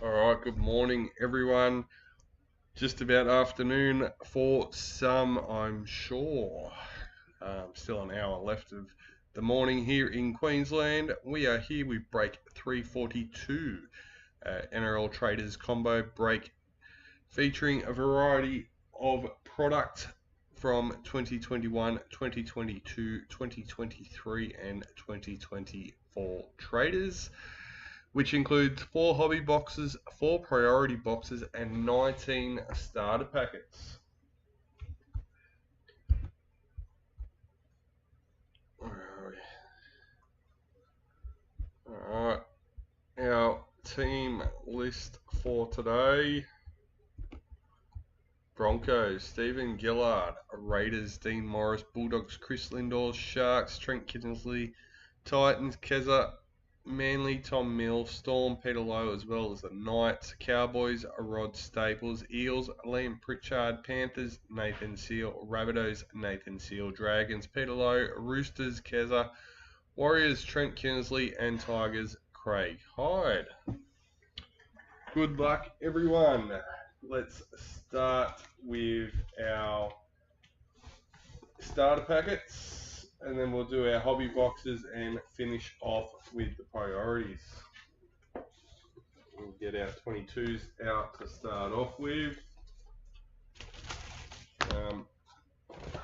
Alright, good morning everyone. Just about afternoon for some, I'm sure. Still an hour left of the morning here in Queensland. We are here with break 342, NRL Traders combo break, featuring a variety of product from 2021, 2022, 2023 and 2024 traders, which includes 4 hobby boxes, 4 priority boxes, and 19 starter packets. Alright, our team list for today: Broncos, Stephen Gillard; Raiders, Dean Morris; Bulldogs, Chris Lindor; Sharks, Trent Kinsley; Titans, Keza; Manly, Tom Mills; Storm, Peter Lowe, as well as the Knights; Cowboys, Rod Staples; Eels, Liam Pritchard; Panthers, Nathan Seal; Rabbitohs, Nathan Seal; Dragons, Peter Lowe; Roosters, Keza; Warriors, Trent Kinsley; and Tigers, Craig Hyde. Good luck, everyone. Let's start with our starter packets, and then we'll do our hobby boxes and finish off with the priorities. We'll get our 22s out to start off with.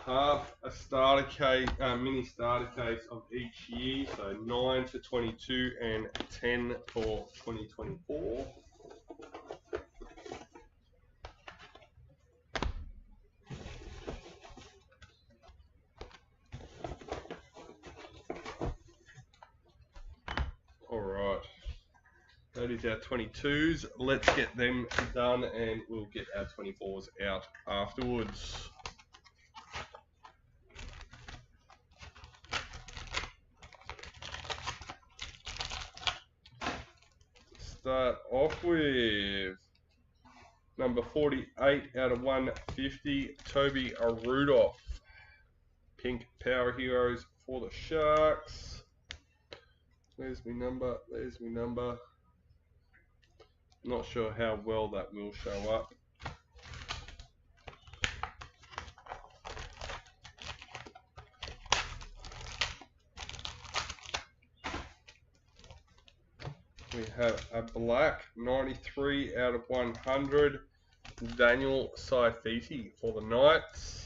Half a starter case, mini starter case of each year, so 9 for 22 and 10 for 2024. Alright, that is our 22s. Let's get them done and we'll get our 24s out afterwards. Start off with number 48 out of 150, Toby Rudolph. Pink Power Heroes for the Sharks. There's my number, there's my number. Not sure how well that will show up. We have a black 93 out of 100, Daniel Saifiti for the Knights.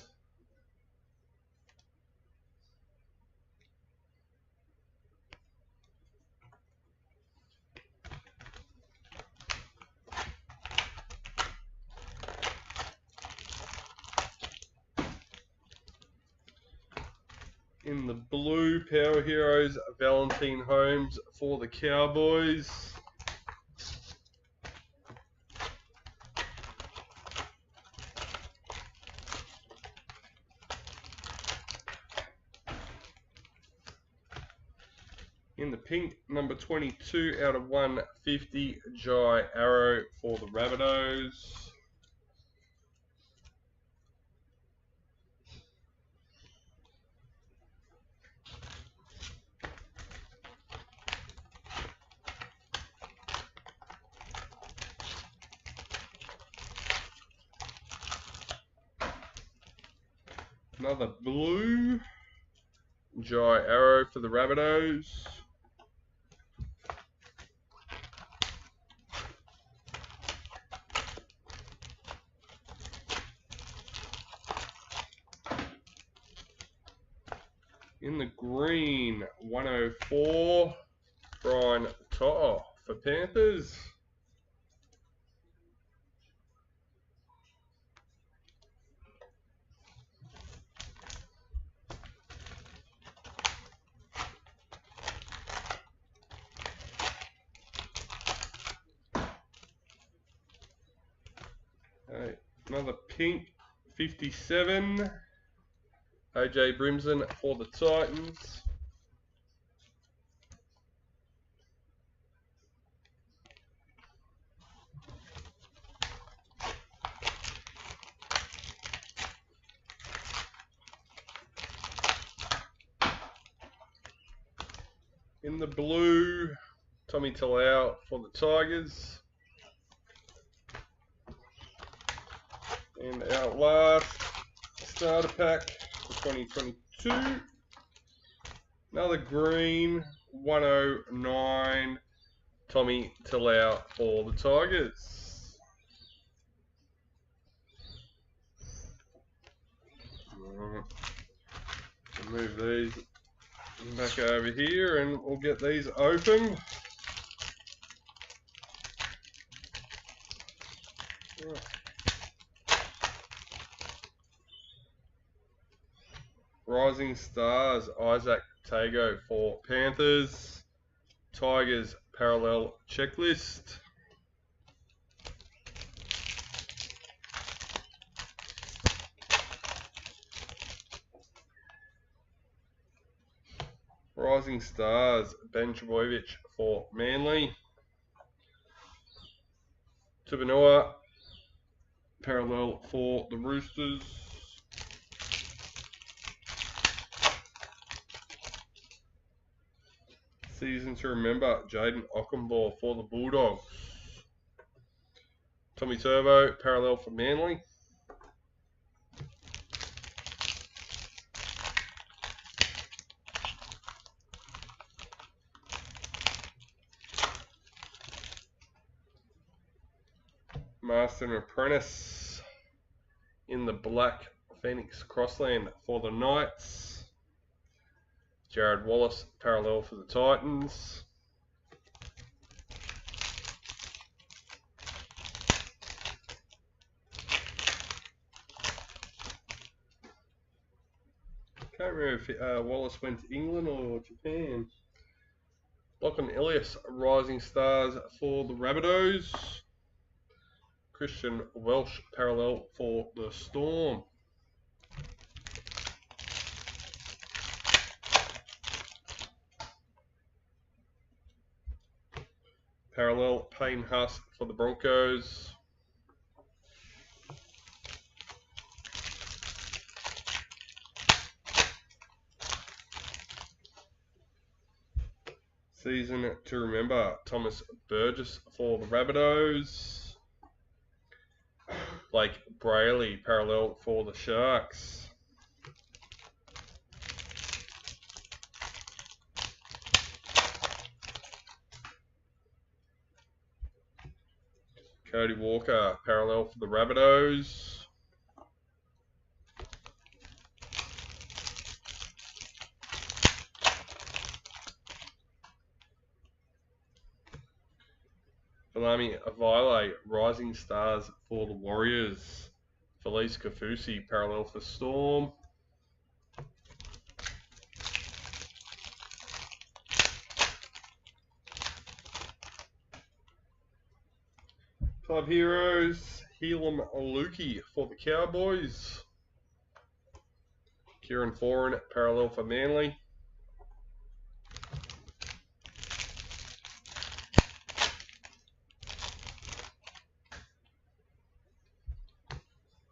In the blue Power Heroes, Valentine Holmes for the Cowboys. In the pink, number 22 out of 150, Jai Arrow for the Rabbitohs. Another blue, Jai Arrow for the Rabbitohs. In the green, 104, Brian To'o for Panthers. Okay, another pink, 57, AJ Brimson for the Titans. In the blue, Tommy Talau for the Tigers. last starter pack for 2022. Another green 109 Tommy Talau for the Tigers. Move these back over here and we'll get these open. Rising Stars, Isaac Tago for Panthers. Tigers Parallel Checklist. Rising Stars, Ben Trbojevic for Manly. Tupanua, Parallel for the Roosters. Season to remember, Jaden Ockenbaugh for the Bulldogs. Tommy Turbo, Parallel for Manly. Master and Apprentice in the black Phoenix Crossland for the Knights. Jared Wallace, Parallel for the Titans. Can't remember if Wallace went to England or Japan. Lachlan Ilias, Rising Stars for the Rabbitohs. Christian Welsh, Parallel for the Storm. Parallel Payne Huss for the Broncos. Season to remember, Thomas Burgess for the Rabbitohs. Blake Brayley, Parallel for the Sharks. Cody Walker, Parallel for the Rabbitohs. Valami Avile, Rising Stars for the Warriors. Felice Kafusi, Parallel for Storm. Club Heroes, Helam Aluki for the Cowboys. Kieran Foran, Parallel for Manly.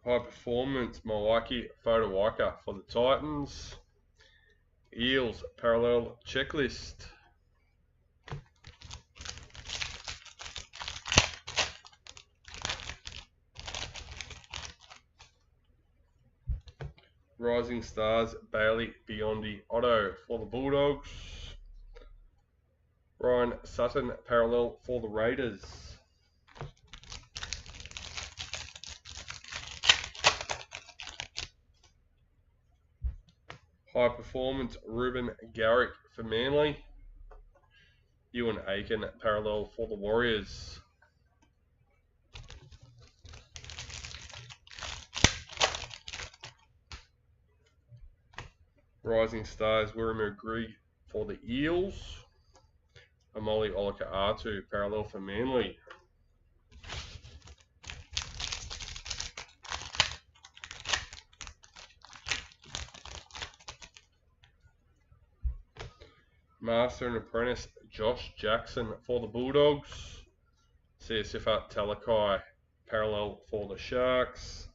High Performance, Milwaukee Fotowaka for the Titans. Eels, Parallel Checklist. Rising Stars, Bailey Biondi Otto for the Bulldogs. Ryan Sutton, Parallel for the Raiders. High Performance, Ruben Garrick for Manly. Ewan Aiken, Parallel for the Warriors. Rising Stars, Wiramu Grigg for the Eels. Amoli Olaka-Atu, Parallel for Manly. Master and Apprentice, Josh Jackson for the Bulldogs. Sifa Talakai, Parallel for the Sharks.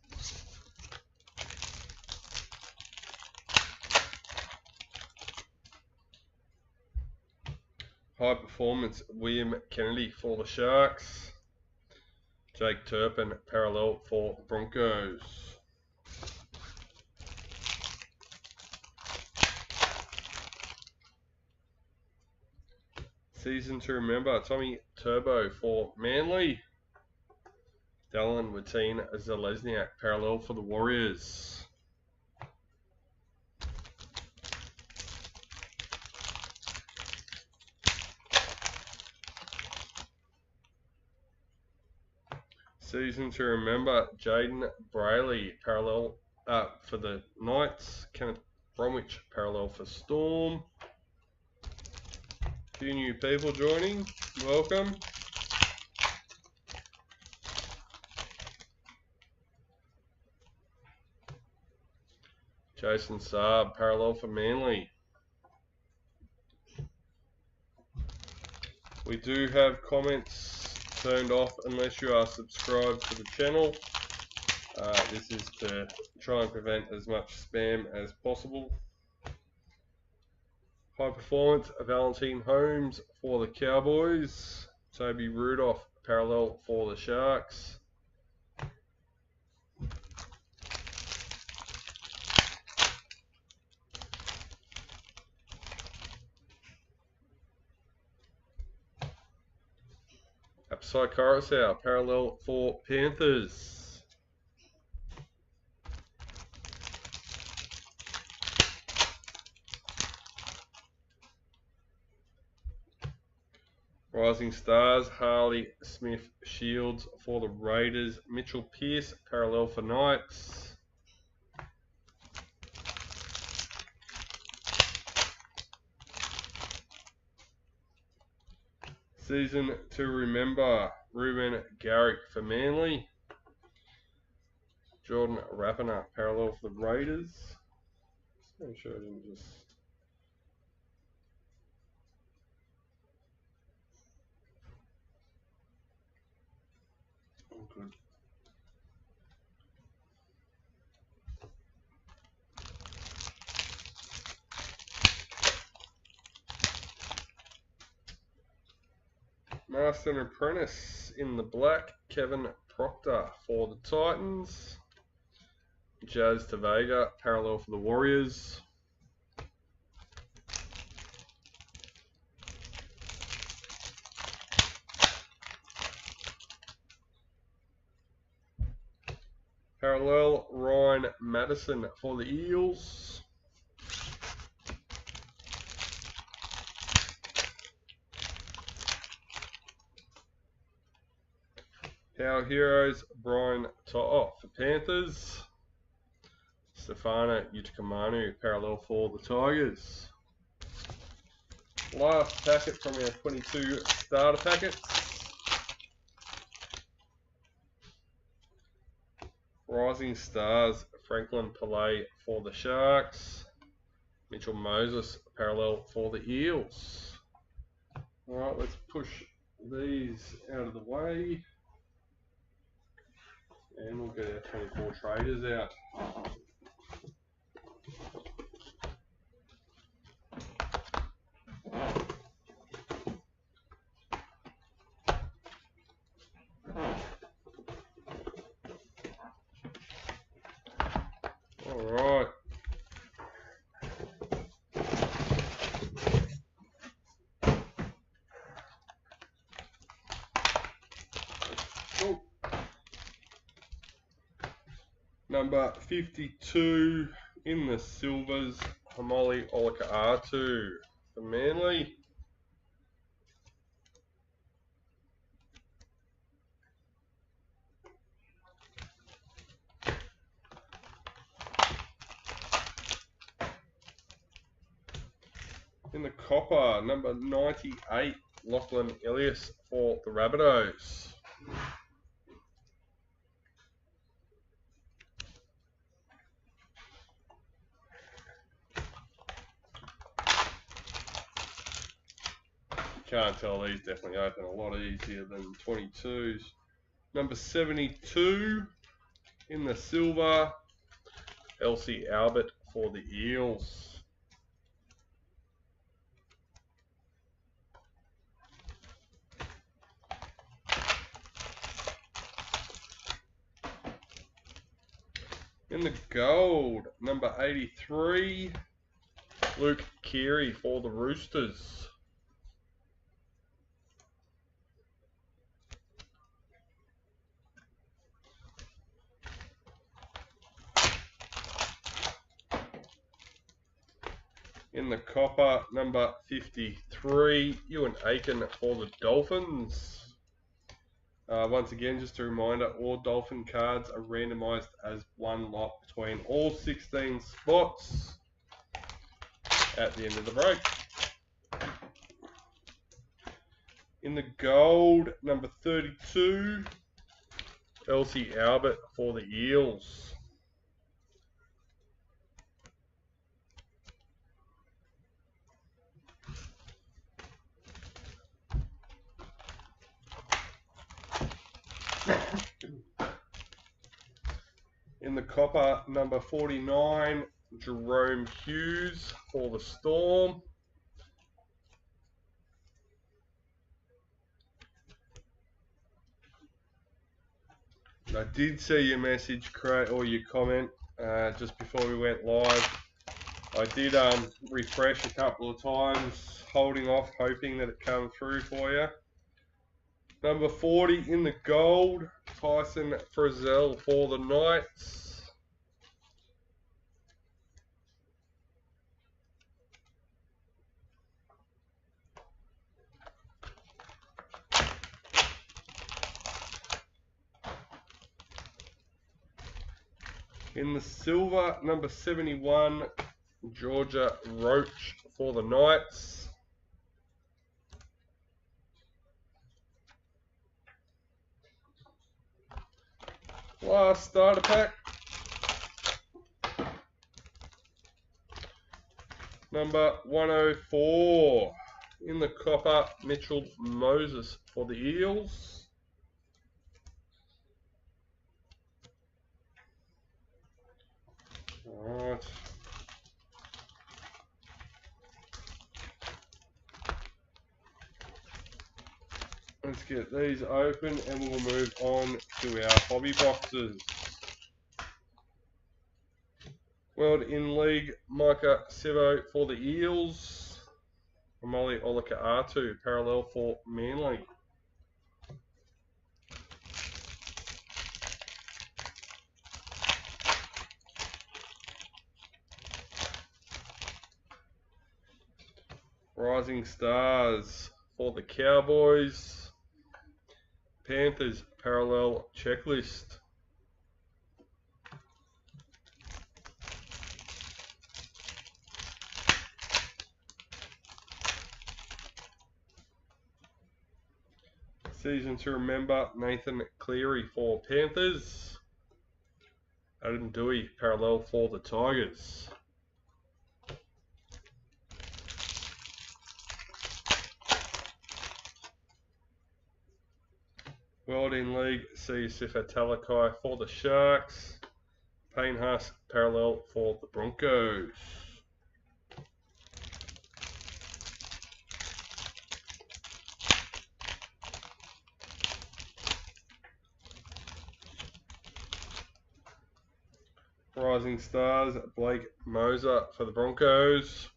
High Performance, William Kennedy for the Sharks. Jake Turpin, Parallel for the Broncos. Season to remember, Tommy Turbo for Manly. Dallin Wateen Zalesniak, parallel for the Warriors. Season to remember, Jaden Brayley, parallel for the Knights. Kenneth Bromwich, parallel for Storm. A few new people joining. Welcome. Jason Saab, parallel for Manly. We do have comments turned off unless you are subscribed to the channel. This is to try and prevent as much spam as possible. High performance, Valentine Holmes for the Cowboys. Toby Rudolph, parallel for the Sharks. Upside Carousel, parallel for Panthers. Rising Stars, Harley Smith Shields for the Raiders. Mitchell Pearce, parallel for Knights. Season to remember, Ruben Garrick for Manly. Jordan Rapiner, parallel for the Raiders. Just make sure I didn't just... Oh, good. Master and Apprentice in the black, Kevin Proctor for the Titans. Jazz Tavega, parallel for the Warriors. Parallel, Ryan Madison for the Eels. Our Heroes, Brian To'o for Panthers. Stefano Utikamanu, parallel for the Tigers. Last packet from our 22 starter packets. Rising Stars, Franklin Pillay for the Sharks. Mitchell Moses, parallel for the Eels. Alright, let's push these out of the way. And we'll get our 24 traders out. Alright. Oh. Number 52 in the silvers, Hamoli Olaka'atu for Manly. In the copper, number 98, Lachlan Elias for the Rabbitohs. Can't tell, these definitely open a lot easier than 22s. Number 72 in the silver, Elsie Albert for the Eels. In the gold, number 83, Luke Keary for the Roosters. In the copper, number 53, Ewan Aiken for the Dolphins. Once again, just a reminder, all Dolphin cards are randomized as one lot between all 16 spots at the end of the break. In the gold, number 32, Elsie Albert for the Eels. In the copper, number 49, Jerome Hughes for the Storm. I did see your message, Craig, or your comment just before we went live. I did refresh a couple of times, holding off, hoping that it come through for you. Number 40 in the gold, Tyson Frizzell for the Knights. In the silver, number 71, Georgia Roach for the Knights. Last starter pack. Number 104, in the copper, Mitchell Moses for the Eels. Alright. Let's get these open and we'll move on to our hobby boxes. World in League, Micah Sevo for the Eels. Amali Olaka-Atu, parallel for Manly. Rising Stars for the Cowboys. Panthers, parallel checklist. Season to remember, Nathan Cleary for Panthers. Adam Dewey, parallel for the Tigers. World in League, C. Sifa Talakai for the Sharks. Payne Haas, parallel for the Broncos. Rising Stars, Blake Moser for the Broncos.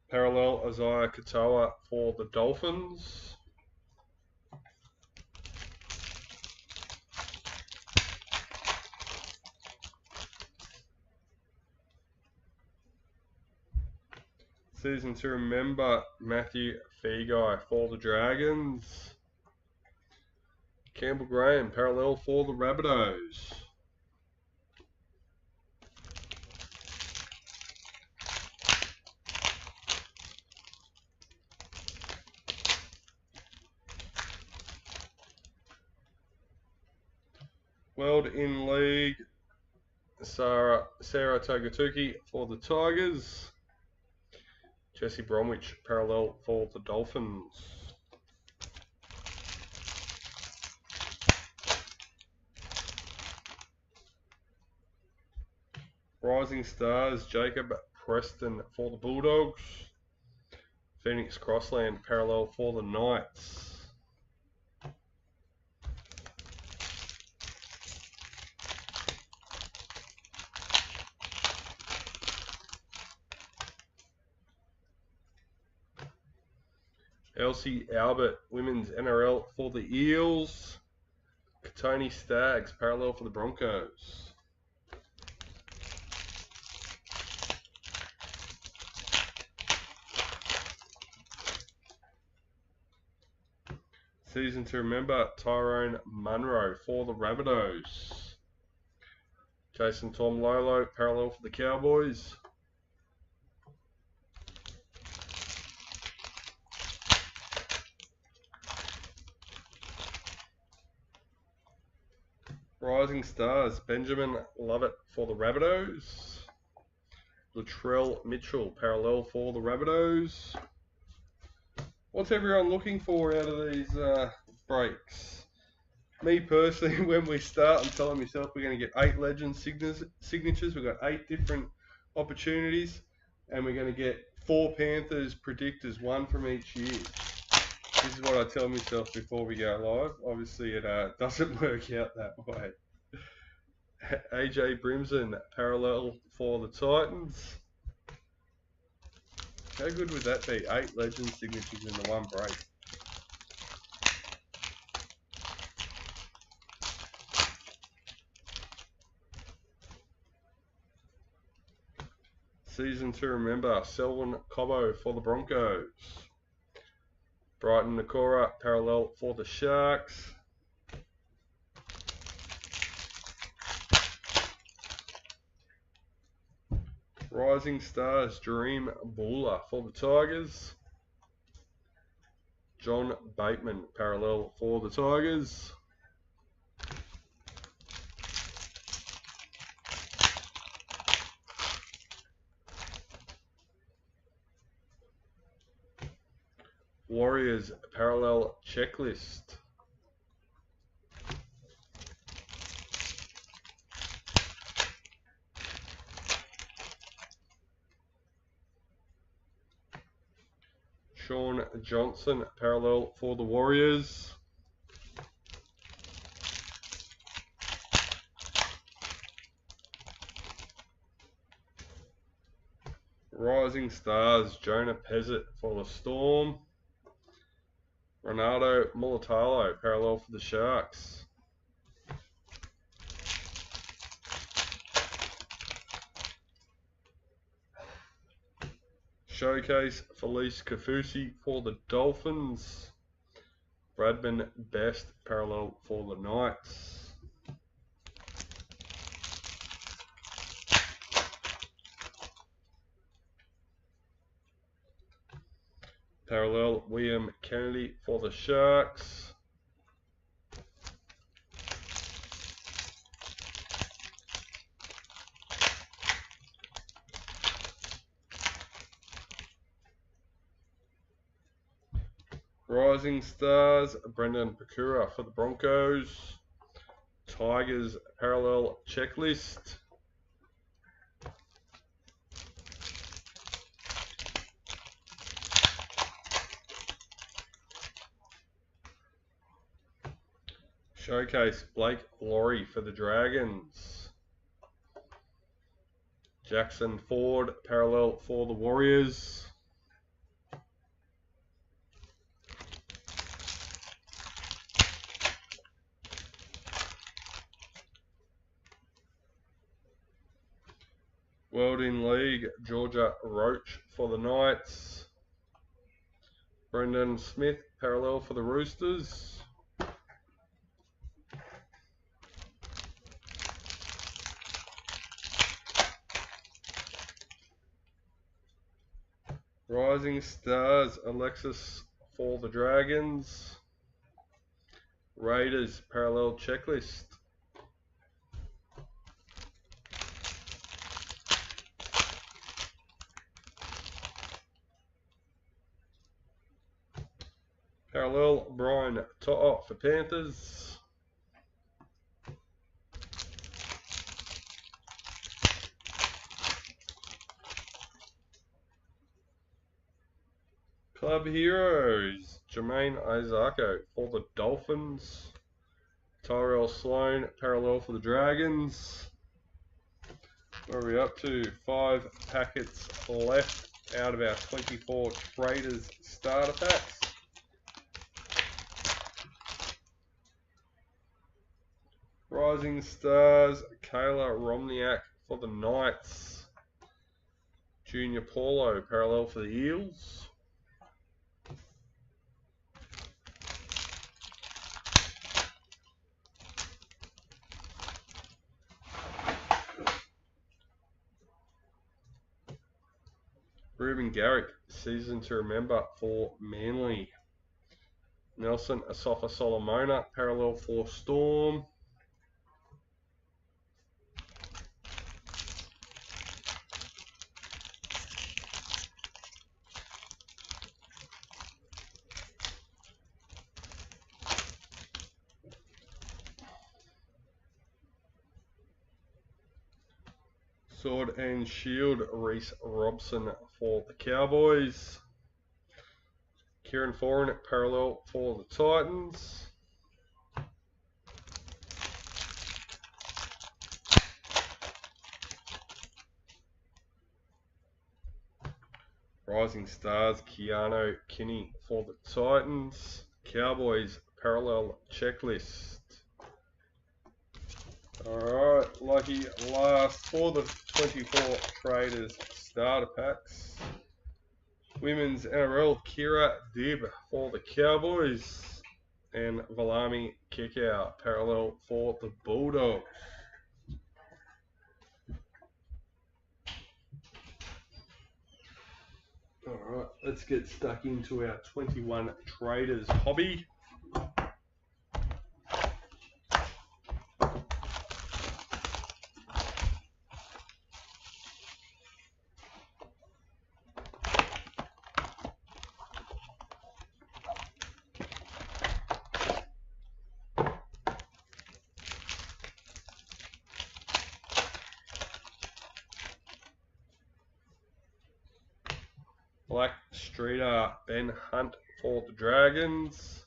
Parallel, Isaiah Katoa for the Dolphins. Season to remember, Matthew Feagai for the Dragons. Campbell Graham, parallel for the Rabbitohs. World in League, Sarah Tagatuki for the Tigers. Jesse Bromwich, parallel for the Dolphins. Rising Stars, Jacob Preston for the Bulldogs. Phoenix Crossland, parallel for the Knights. Elsie Albert, Women's NRL for the Eels. Katoni Staggs, parallel for the Broncos. Season to remember, Tyrone Munro for the Rabbitohs. Jason Tom Lolo, parallel for the Cowboys. Rising Stars, Benjamin Lovett for the Rabbitohs. Latrell Mitchell, parallel for the Rabbitohs. What's everyone looking for out of these breaks? Me personally, when we start, I'm telling myself we're going to get 8 legend signatures. We've got 8 different opportunities, and we're going to get 4 Panthers predictors, 1 from each year. This is what I tell myself before we go live. Obviously, it doesn't work out that way. AJ Brimson, parallel for the Titans. How good would that be? 8 legend signatures in the one break. Season to remember, Selwyn Cobbo for the Broncos. Brighton Nakora, parallel for the Sharks. Rising Stars, Dream Buller for the Tigers. John Bateman, parallel for the Tigers. Warriors, parallel checklist. Sean Johnson, parallel for the Warriors. Rising Stars, Jonah Pezzett for the Storm. Ronaldo Mulatalo, parallel for the Sharks. Showcase, Felice Kafusi for the Dolphins. Bradman Best, parallel for the Knights. Parallel, William Kennedy for the Sharks. Rising Stars, Brendan Pakura for the Broncos. Tigers, parallel checklist. Showcase, Blake Laurie for the Dragons. Jackson Ford, parallel for the Warriors. World in League, Georgia Roach for the Knights. Brendan Smith, parallel for the Roosters. Rising Stars, Alexis for the Dragons. Raiders, parallel checklist. Parallel, Brian To'o for Panthers. Club Heroes, Jermaine Isako for the Dolphins. Tyrell Sloan, parallel for the Dragons. Where are we up to? 5 packets left out of our 24 Traders starter packs. Rising Stars, Kayla Romniak for the Knights. Junior Paulo, parallel for the Eels. Ruben Garrick, season to remember for Manly. Nelson Asafa Solomona, parallel for Storm. Sword and Shield, Reese Robson for the Cowboys. Kieran Foran, parallel for the Titans. Rising Stars, Keanu Kinney for the Titans. Cowboys, parallel checklist. Alright, lucky last for the 24 Traders starter packs. Women's NRL, Kira Dib for the Cowboys. And Valami Kickout, parallel for the Bulldogs. Alright, let's get stuck into our 21 Traders Hobby. Black Streeter, Ben Hunt for the Dragons.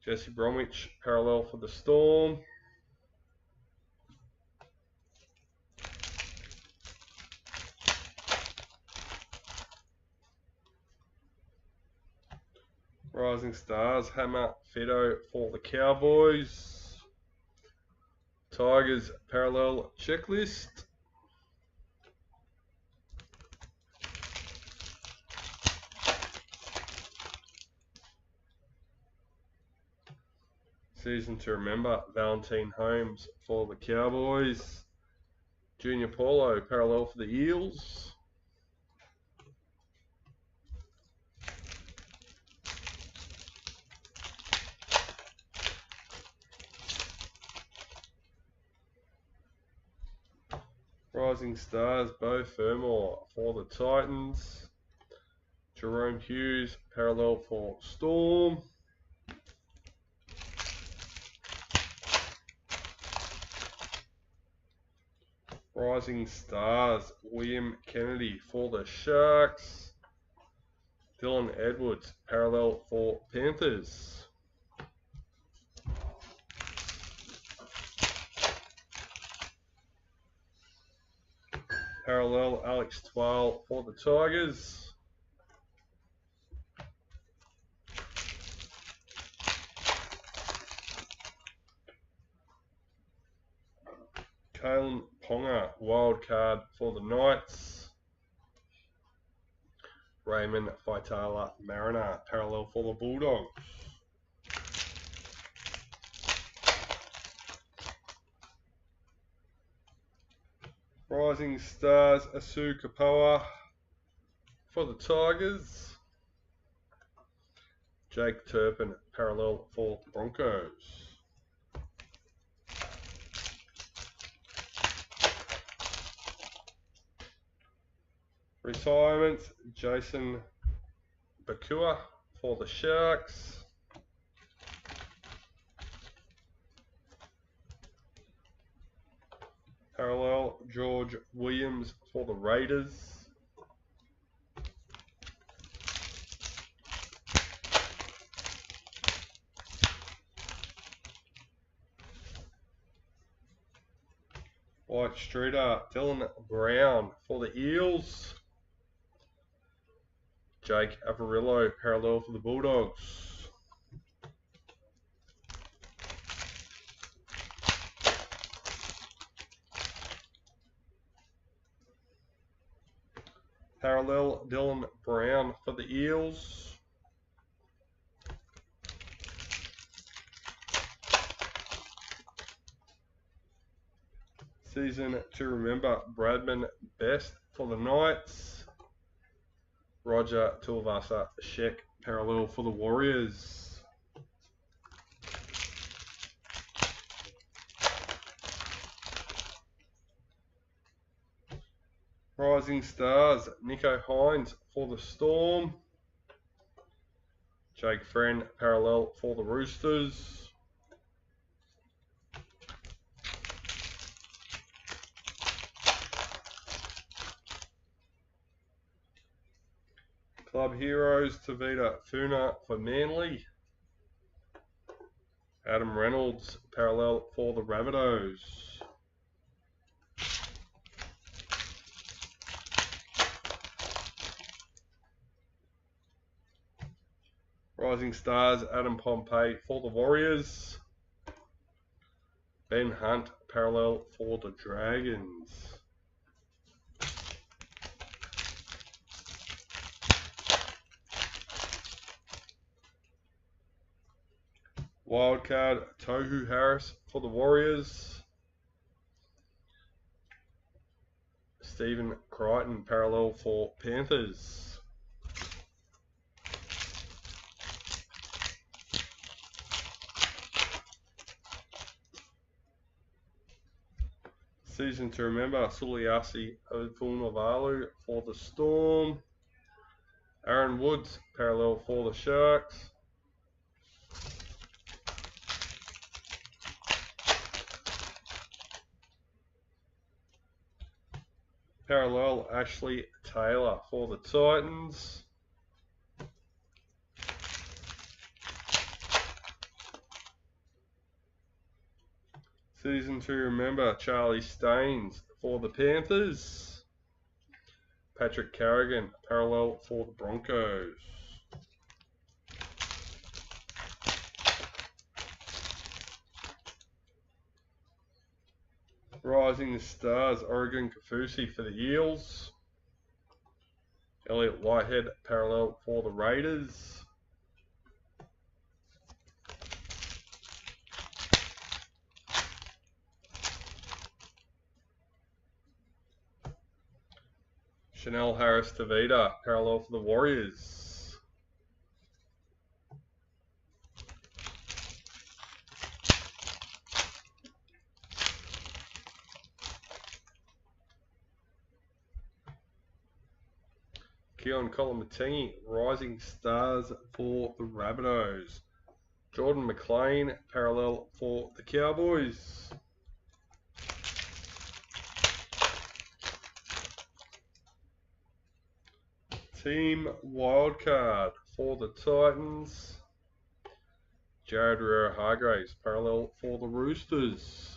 Jesse Bromwich, parallel for the Storm. Rising Stars, Hammer Fido for the Cowboys. Tigers, parallel checklist. Season to remember, Valentine Holmes for the Cowboys. Junior Paulo, parallel for the Eels. Rising Stars, Bo Fermor for the Titans. Jerome Hughes, parallel for Storm. Rising Stars, William Kennedy for the Sharks. Dylan Edwards, parallel for Panthers. Parallel Alex Twal for the Tigers. Kalen Ponga, wildcard for the Knights. Raymond Faitala Mariner, parallel for the Bulldogs. Rising Stars, Asu Kapoa for the Tigers. Jake Turpin, parallel for the Broncos. Retirement, Jason Bakua for the Sharks. Parallel, George Williams for the Raiders. White Streeter, Dylan Brown for the Eels. Jake Avarillo, parallel for the Bulldogs. Parallel, Dylan Brown for the Eels. Season to remember, Bradman Best for the Knights. Roger Tuivasa Sheck parallel for the Warriors. Rising Stars, Nico Hines for the Storm. Jake Friend parallel for the Roosters. Club Heroes, Tavita Funa for Manly. Adam Reynolds parallel for the Rabbitohs. Rising Stars, Adam Pompey for the Warriors. Ben Hunt parallel for the Dragons. Wildcard, Tohu Harris for the Warriors. Stephen Crichton parallel for Panthers. Season to remember, Suliasi Vunivalu for the Storm. Aaron Woods parallel for the Sharks. Parallel Ashley Taylor for the Titans. Season to remember, Charlie Staines for the Panthers. Patrick Carrigan parallel for the Broncos. Rising Stars, Oregon Kafusi for the Eels. Elliot Whitehead parallel for the Raiders. Chanel Harris Tavita parallel for the Warriors. Keon Kolomatini, Rising Stars for the Rabbitohs. Jordan McLean parallel for the Cowboys. Team Wildcard for the Titans. Jared Rivera Hargraves parallel for the Roosters.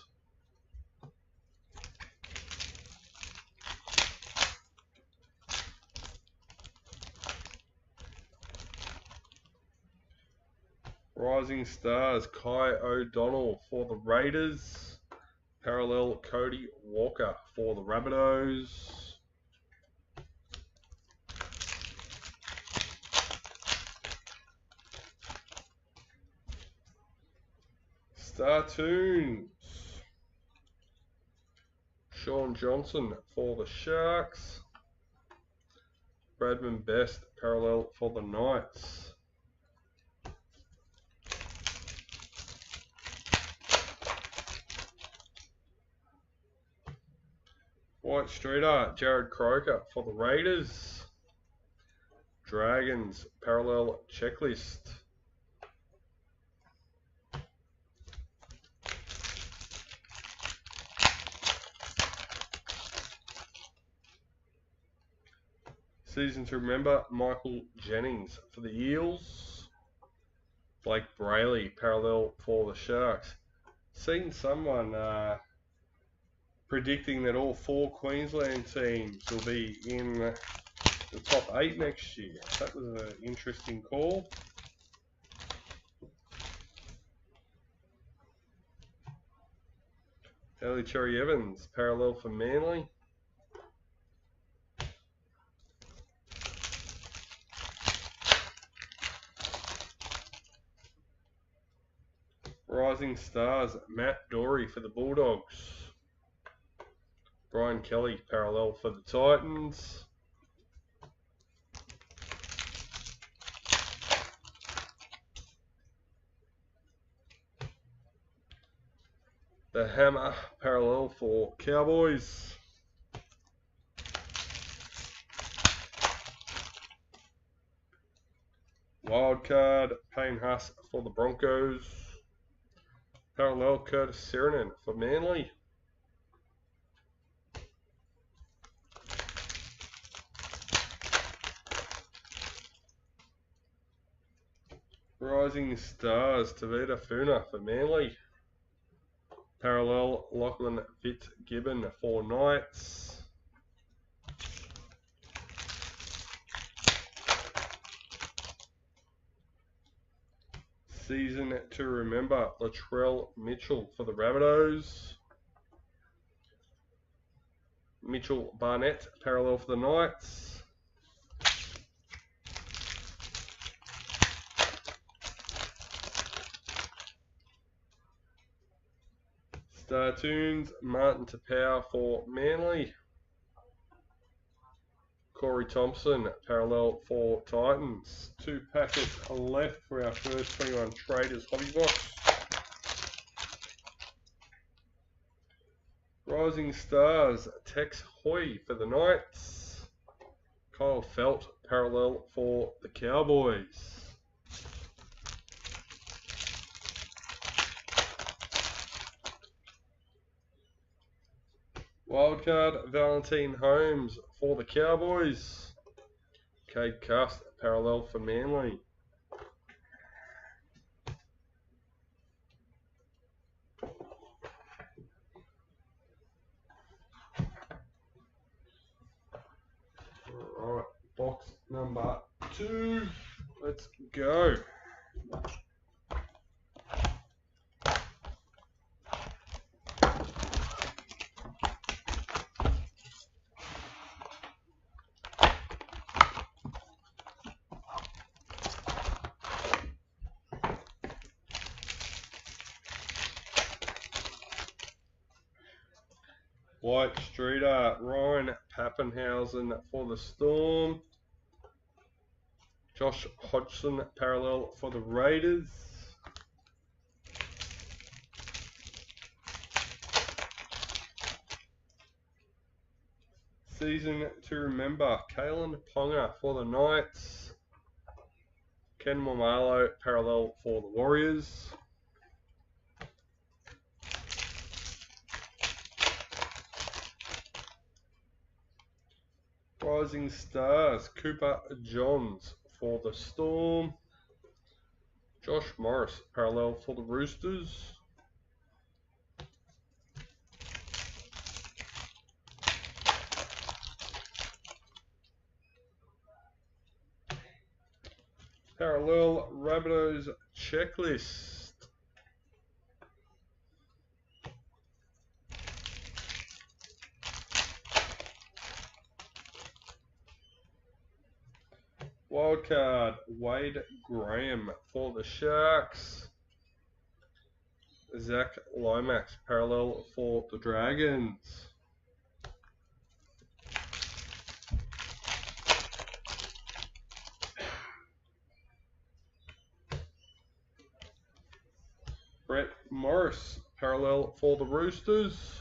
Rising Stars, Kai O'Donnell for the Raiders. Parallel Cody Walker for the Rabbitohs. Startoons, Sean Johnson for the Sharks. Bradman Best parallel for the Knights. White Streeter, Jared Croker for the Raiders. Dragons parallel checklist. Season to remember, Michael Jennings for the Eels. Blake Brayley parallel for the Sharks. Seen someone predicting that all 4 Queensland teams will be in the top 8 next year. That was an interesting call. Daly Cherry Evans parallel for Manly. Rising Stars, Matt Dory for the Bulldogs. Brian Kelly, parallel for the Titans. The Hammer, parallel for Cowboys. Wildcard, Payne Haas for the Broncos. Parallel, Curtis Sirenen for Manly. Rising Stars, Tavita Funa for Manly. Parallel, Lachlan Fitzgibbon for Knights. Season to remember, Latrell Mitchell for the Rabbitohs. Mitchell Barnett, parallel for the Knights. Star Tunes, Martin Tapau for Manly. Corey Thompson, parallel for Titans. 2 packets left for our first 21 Traders Hobby Box. Rising Stars, Tex Hoy for the Knights. Kyle Felt, parallel for the Cowboys. Wildcard, Valentine Holmes for the Cowboys. Cade Cust, parallel for Manly. Alright, box number 2. Let's go. White Streeter, Ryan Pappenhausen for the Storm. Josh Hodgson, parallel for the Raiders. Season to remember, Kalen Ponga for the Knights. Ken Momalo, parallel for the Warriors. Rising Stars, Cooper Johns for the Storm. Josh Morris, parallel for the Roosters. Parallel Rabbitohs Checklist. Wildcard, Wade Graham for the Sharks. Zach Lomax, parallel for the Dragons. Brett Morris, parallel for the Roosters.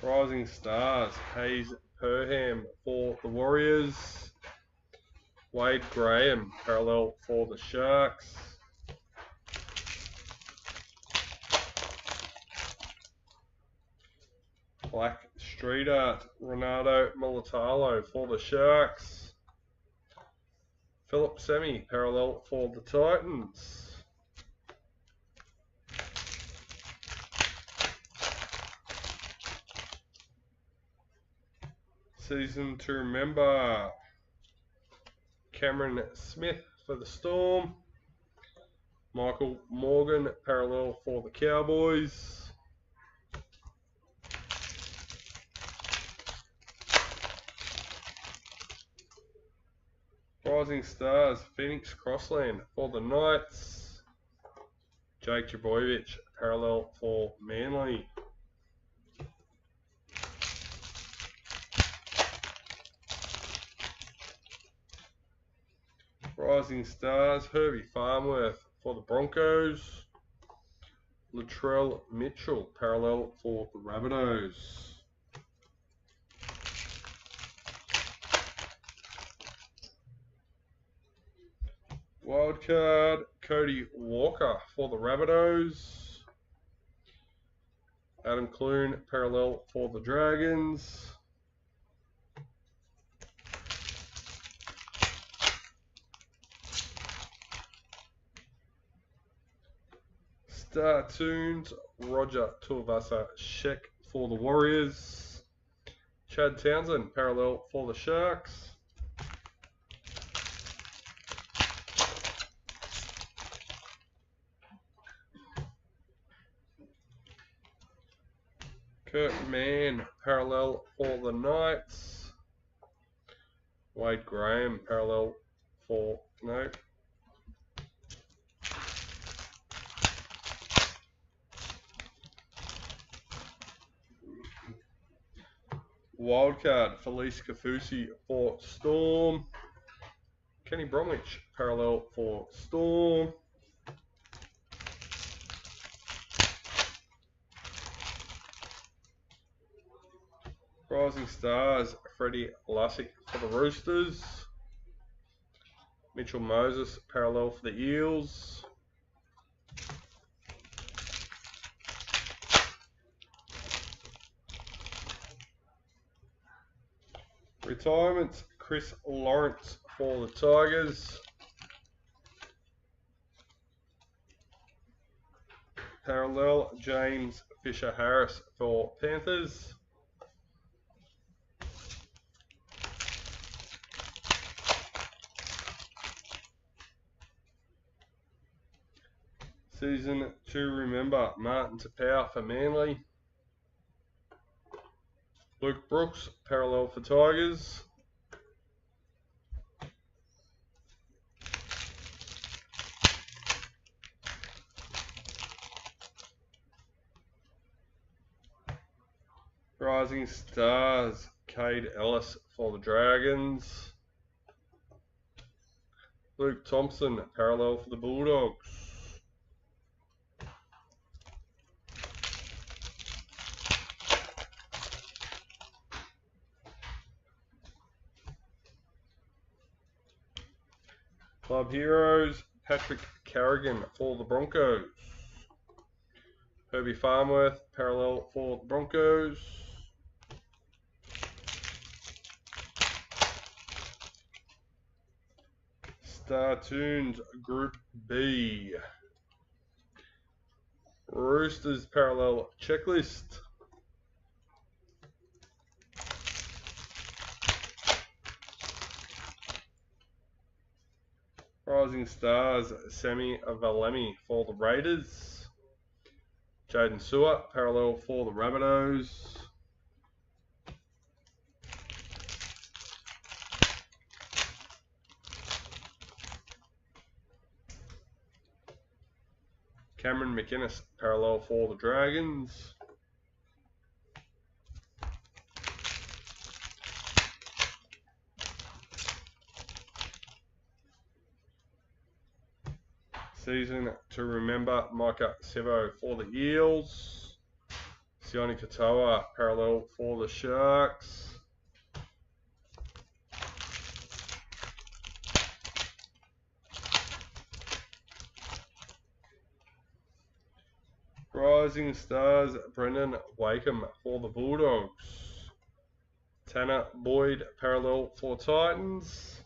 Rising Stars, Hayes Perham for the Warriors. Wade Graham, parallel for the Sharks. Black Street Art, Renato Militalo for the Sharks. Philip Semi, parallel for the Titans. Season to remember, Cameron Smith for the Storm. Michael Morgan, parallel for the Cowboys. Rising Stars, Phoenix Crossland for the Knights. Jake Trbojevic, parallel for Manly. Rising Stars, Herbie Farmworth for the Broncos. Latrell Mitchell, parallel for the Rabbitohs. Wildcard, Cody Walker for the Rabbitohs. Adam Clune, parallel for the Dragons. Star Tunes, Roger Tuivasa Sheck for the Warriors. Chad Townsend, parallel for the Sharks. Kurt Mann, parallel for the Knights. Wade Graham, parallel for, no. Wildcard, Felice Kafusi for Storm. Kenny Bromwich, parallel for Storm. Rising Stars, Freddie Lussick for the Roosters. Mitchell Moses, parallel for the Eels. Retirements, Chris Lawrence for the Tigers. Parallel, James Fisher-Harris for Panthers. Season to remember, Martin Tapau for Manly. Luke Brooks, parallel for Tigers. Rising Stars, Cade Ellis for the Dragons. Luke Thompson, parallel for the Bulldogs. Club Heroes, Patrick Carrigan for the Broncos. Herbie Farmworth, parallel for the Broncos. Star Tunes, Group B. Roosters, parallel checklist. Rising Stars, Sammy Valemi for the Raiders. Jaden Sewer, parallel for the Rabbitohs. Cameron McInnes, parallel for the Dragons. Season to remember, Micah Sevo for the Eels. Sione Katoa, parallel for the Sharks. Rising Stars, Brendan Wakeham for the Bulldogs. Tanner Boyd, parallel for Titans.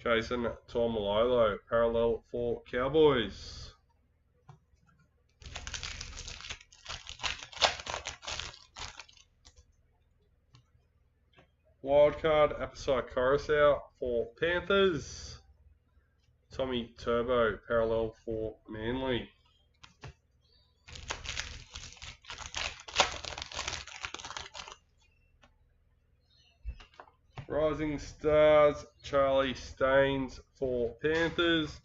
Jason Taumalolo, parallel for Cowboys. Wildcard, Apasai Coruscant for Panthers. Tommy Turbo, parallel for Manly. Rising Stars, Charlie Staines for Panthers.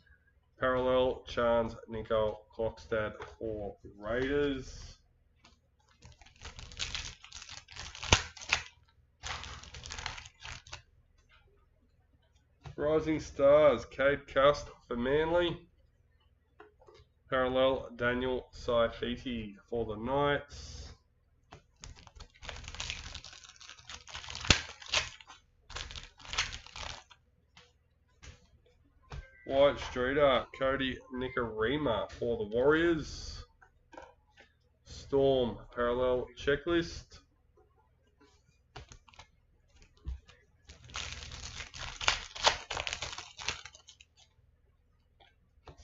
Parallel, Chance Nico Klokstad for Raiders. Rising Stars, Cade Cust for Manly. Parallel, Daniel Saifiti for the Knights. White Streeter, Cody Nikarima for the Warriors. Storm, Parallel Checklist.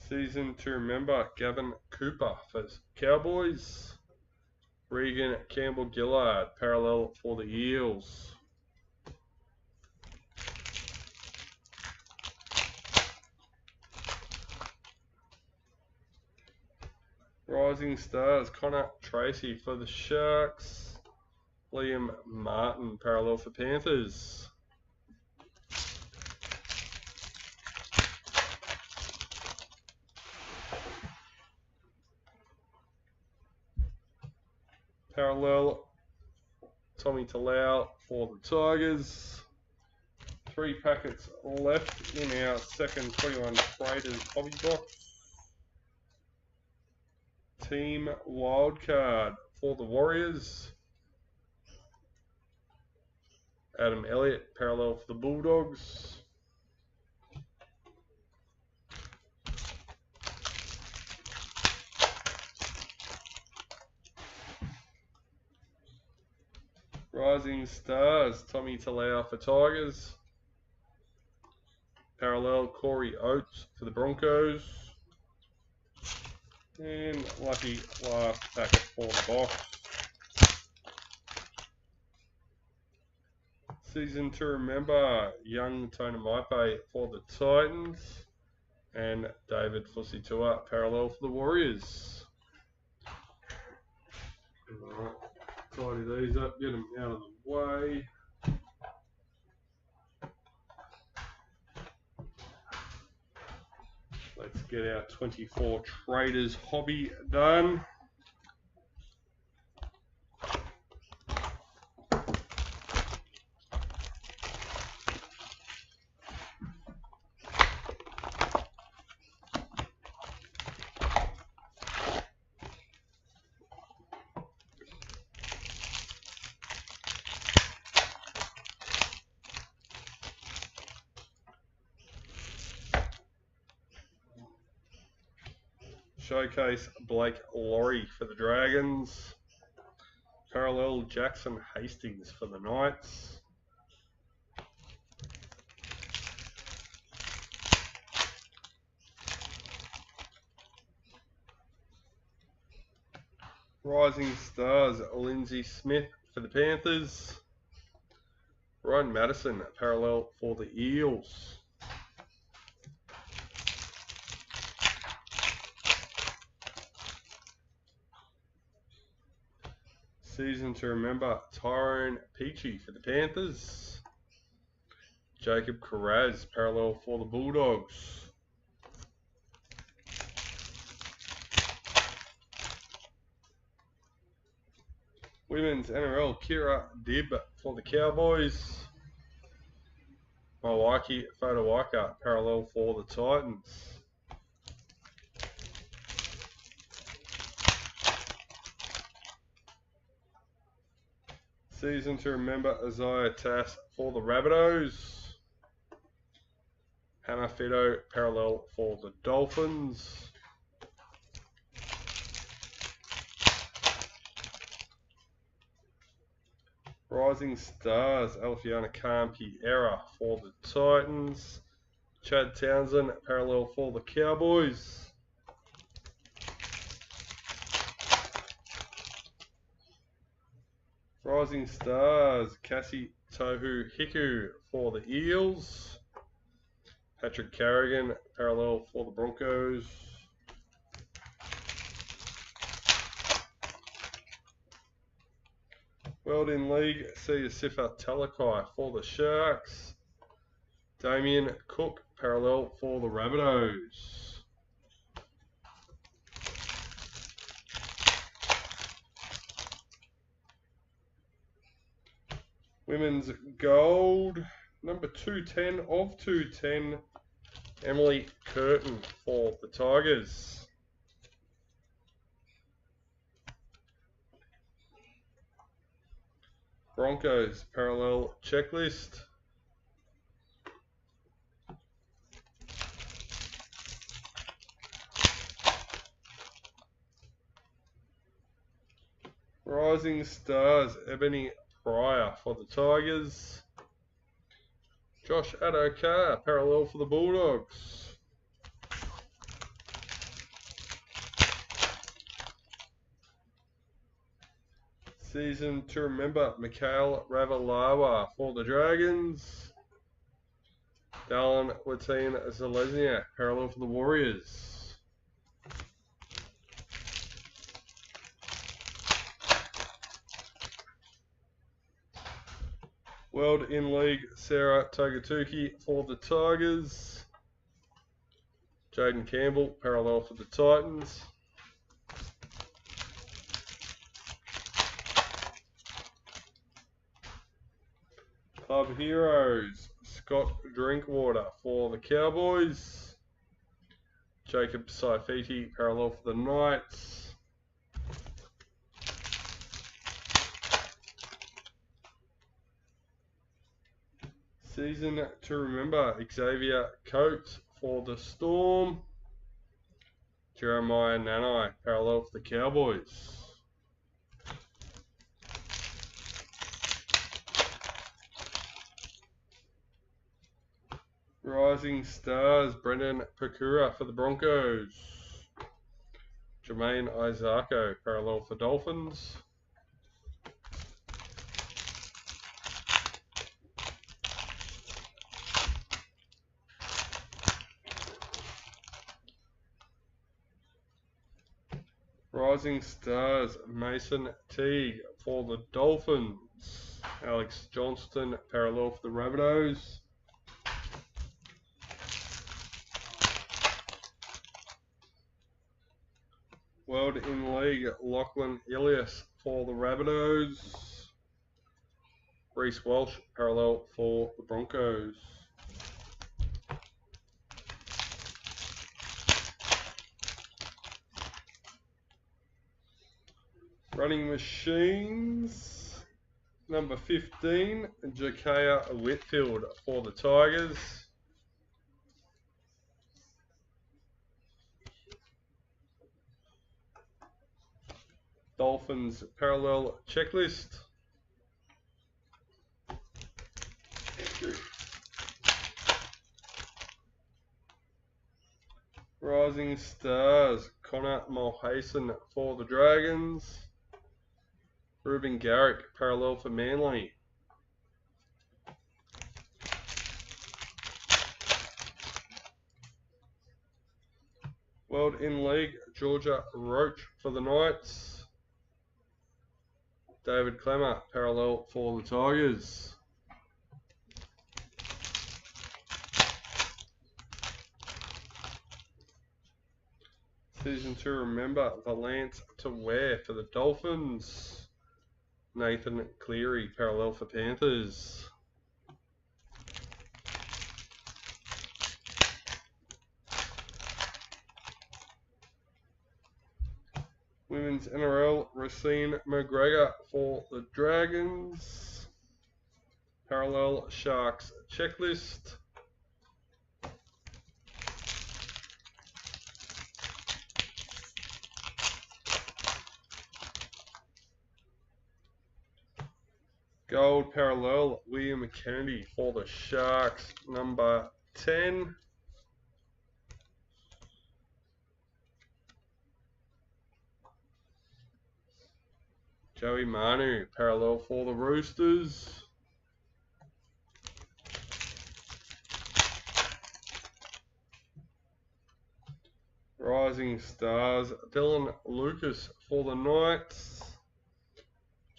Season to remember, Gavin Cooper for Cowboys. Regan Campbell-Gillard, Parallel for the Eels. Rising Stars, Connor Tracy for the Sharks. Liam Martin, Parallel for Panthers. Parallel, Tommy Talau for the Tigers. 3 packets left in our second 21 Traders Hobby Box. Team Wildcard for the Warriors. Adam Elliott, Parallel for the Bulldogs. Rising Stars, Tommy Talau for Tigers. Parallel, Corey Oates for the Broncos. And lucky last packet for the box. Season to remember, Young Tona Maipe for the Titans. And David Fusitua, Parallel for the Warriors. Alright, tidy these up, get them out of the way. Let's get our 24 Traders Hobby done. Showcase Blake Laurie for the Dragons. Parallel Jackson Hastings for the Knights. Rising Stars Lindsay Smith for the Panthers. Ryan Madison, Parallel for the Eels. Season to remember, Tyrone Peachy for the Panthers. Jacob Carraz, Parallel for the Bulldogs. Women's NRL, Kira Dibb for the Cowboys. Mawaki Fodawaka, Parallel for the Titans. Season to remember, Isaiah Tass for the Rabbitohs. Hannah Fido, Parallel for the Dolphins. Rising Stars, Alfiana Khan-Pierre for the Titans. Chad Townsend, Parallel for the Cowboys. Rising Stars, Cassie Tohu Hiku for the Eels. Patrick Carrigan, Parallel for the Broncos. World in League, Sifa Talakai for the Sharks. Damien Cook, parallel for the Rabbitohs. Women's Gold, number 210 of 210, Emily Curtin for the Tigers. Broncos, parallel checklist. Rising Stars, Ebony Pryor for the Tigers. Josh Adokar, parallel for the Bulldogs. Season to remember, Mikhail Ravalawa for the Dragons. Dallin Watine-Zelezniak, parallel for the Warriors. World in League, Sarah Tagatuki for the Tigers. Jaden Campbell, parallel for the Titans. Club Heroes, Scott Drinkwater for the Cowboys. Jacob Saifiti, parallel for the Knights. Season to remember, Xavier Coates for the Storm. Jeremiah Nanai, parallel for the Cowboys. Rising Stars, Brendan Pakura for the Broncos. Jermaine Isako, parallel for Dolphins. Rising Stars, Mason Teague for the Dolphins. Alex Johnston, parallel for the Rabbitohs. World in League, Lachlan Ilias for the Rabbitohs. Reece Walsh, parallel for the Broncos. Running Machines, number 15, Jakaya Whitfield for the Tigers. Dolphins parallel checklist. Rising Stars, Connor Mulhayson for the Dragons. Ruben Garrick, parallel for Manly. World in League, Georgia Roach for the Knights. David Clemmer, parallel for the Tigers. Season to remember, Valance to wear for the Dolphins. Nathan Cleary, parallel for Panthers. Women's NRL, Racine McGregor for the Dragons. Parallel Sharks checklist. Gold parallel, William Kennedy for the Sharks, number 10. Joey Manu, parallel for the Roosters. Rising Stars, Dylan Lucas for the Knights.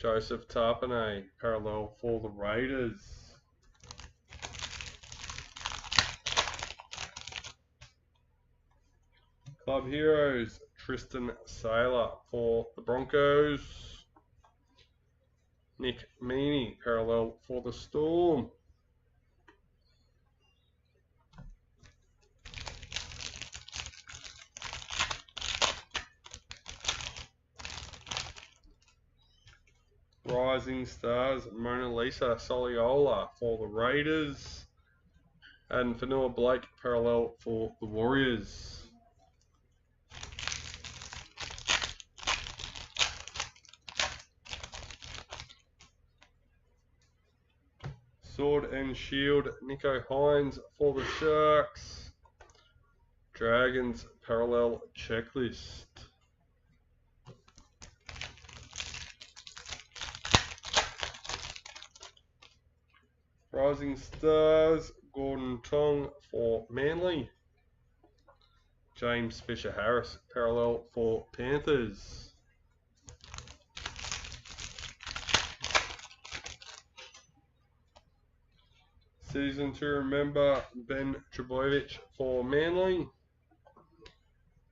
Joseph Tarpanay, parallel for the Raiders. Club Heroes, Tristan Saylor for the Broncos. Nick Meaney, parallel for the Storm. Rising Stars, Mona Lisa Soliola for the Raiders. And Fanua Blake, parallel for the Warriors. Sword and Shield, Nico Hines for the Sharks. Dragons, parallel checklist. Rising Stars, Gordon Tong for Manly. James Fisher-Harris, parallel for Panthers. Season to remember, Ben Trebojevic for Manly.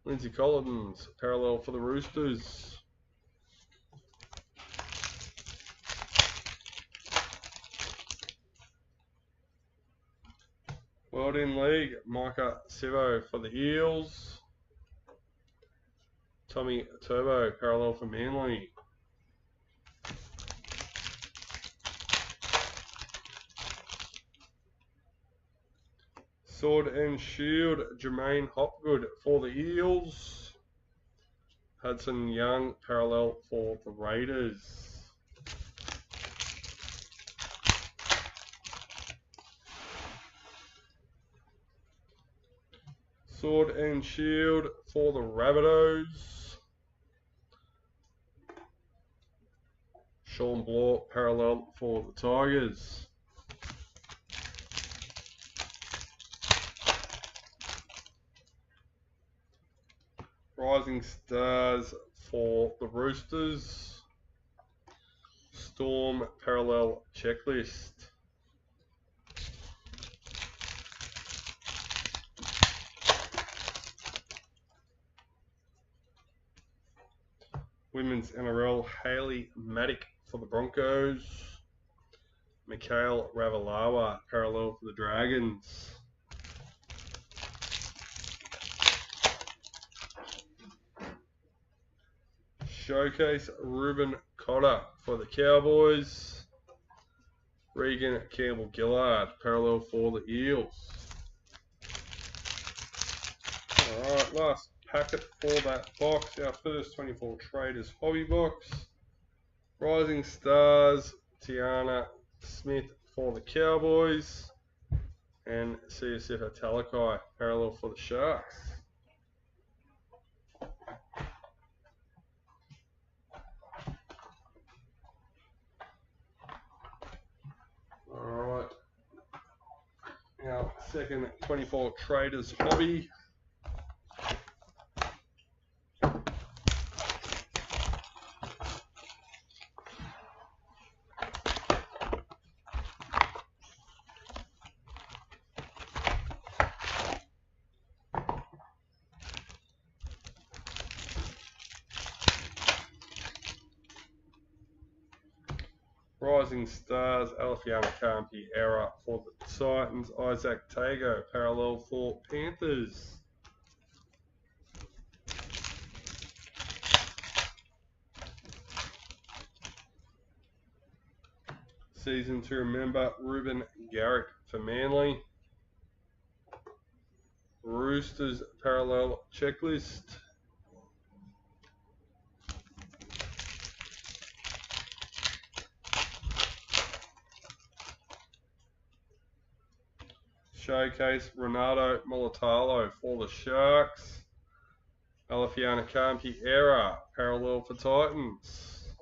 Lindsay Collins, parallel for the Roosters. World in League, Micah Sivo for the Eels. Tommy Turbo, parallel for Manly. Sword and Shield, Jermaine Hopgood for the Eels. Hudson Young, parallel for the Raiders. Sword and Shield for the Rabbitohs. Sean Blore, parallel for the Tigers. Rising Stars for the Roosters. Storm, parallel checklist. Women's NRL, Hayley Maddock for the Broncos. Mikhail Ravalawa, parallel for the Dragons. Showcase, Ruben Cotter for the Cowboys. Regan Campbell-Gillard, parallel for the Eels. Alright, last packet for that box, our first 24 Traders Hobby Box. Rising Stars, Tiana Smith for the Cowboys. And CSF Talakai, parallel for the Sharks. Alright, our second 24 Traders Hobby. Rising Stars, Alafiana Kampi error for the Titans. Isaac Tago, parallel for Panthers. Season to remember, Ruben Garrick for Manly. Roosters, parallel checklist. Showcase, Renato Molitalo for the Sharks. Alafiana Kampi error, parallel for Titans.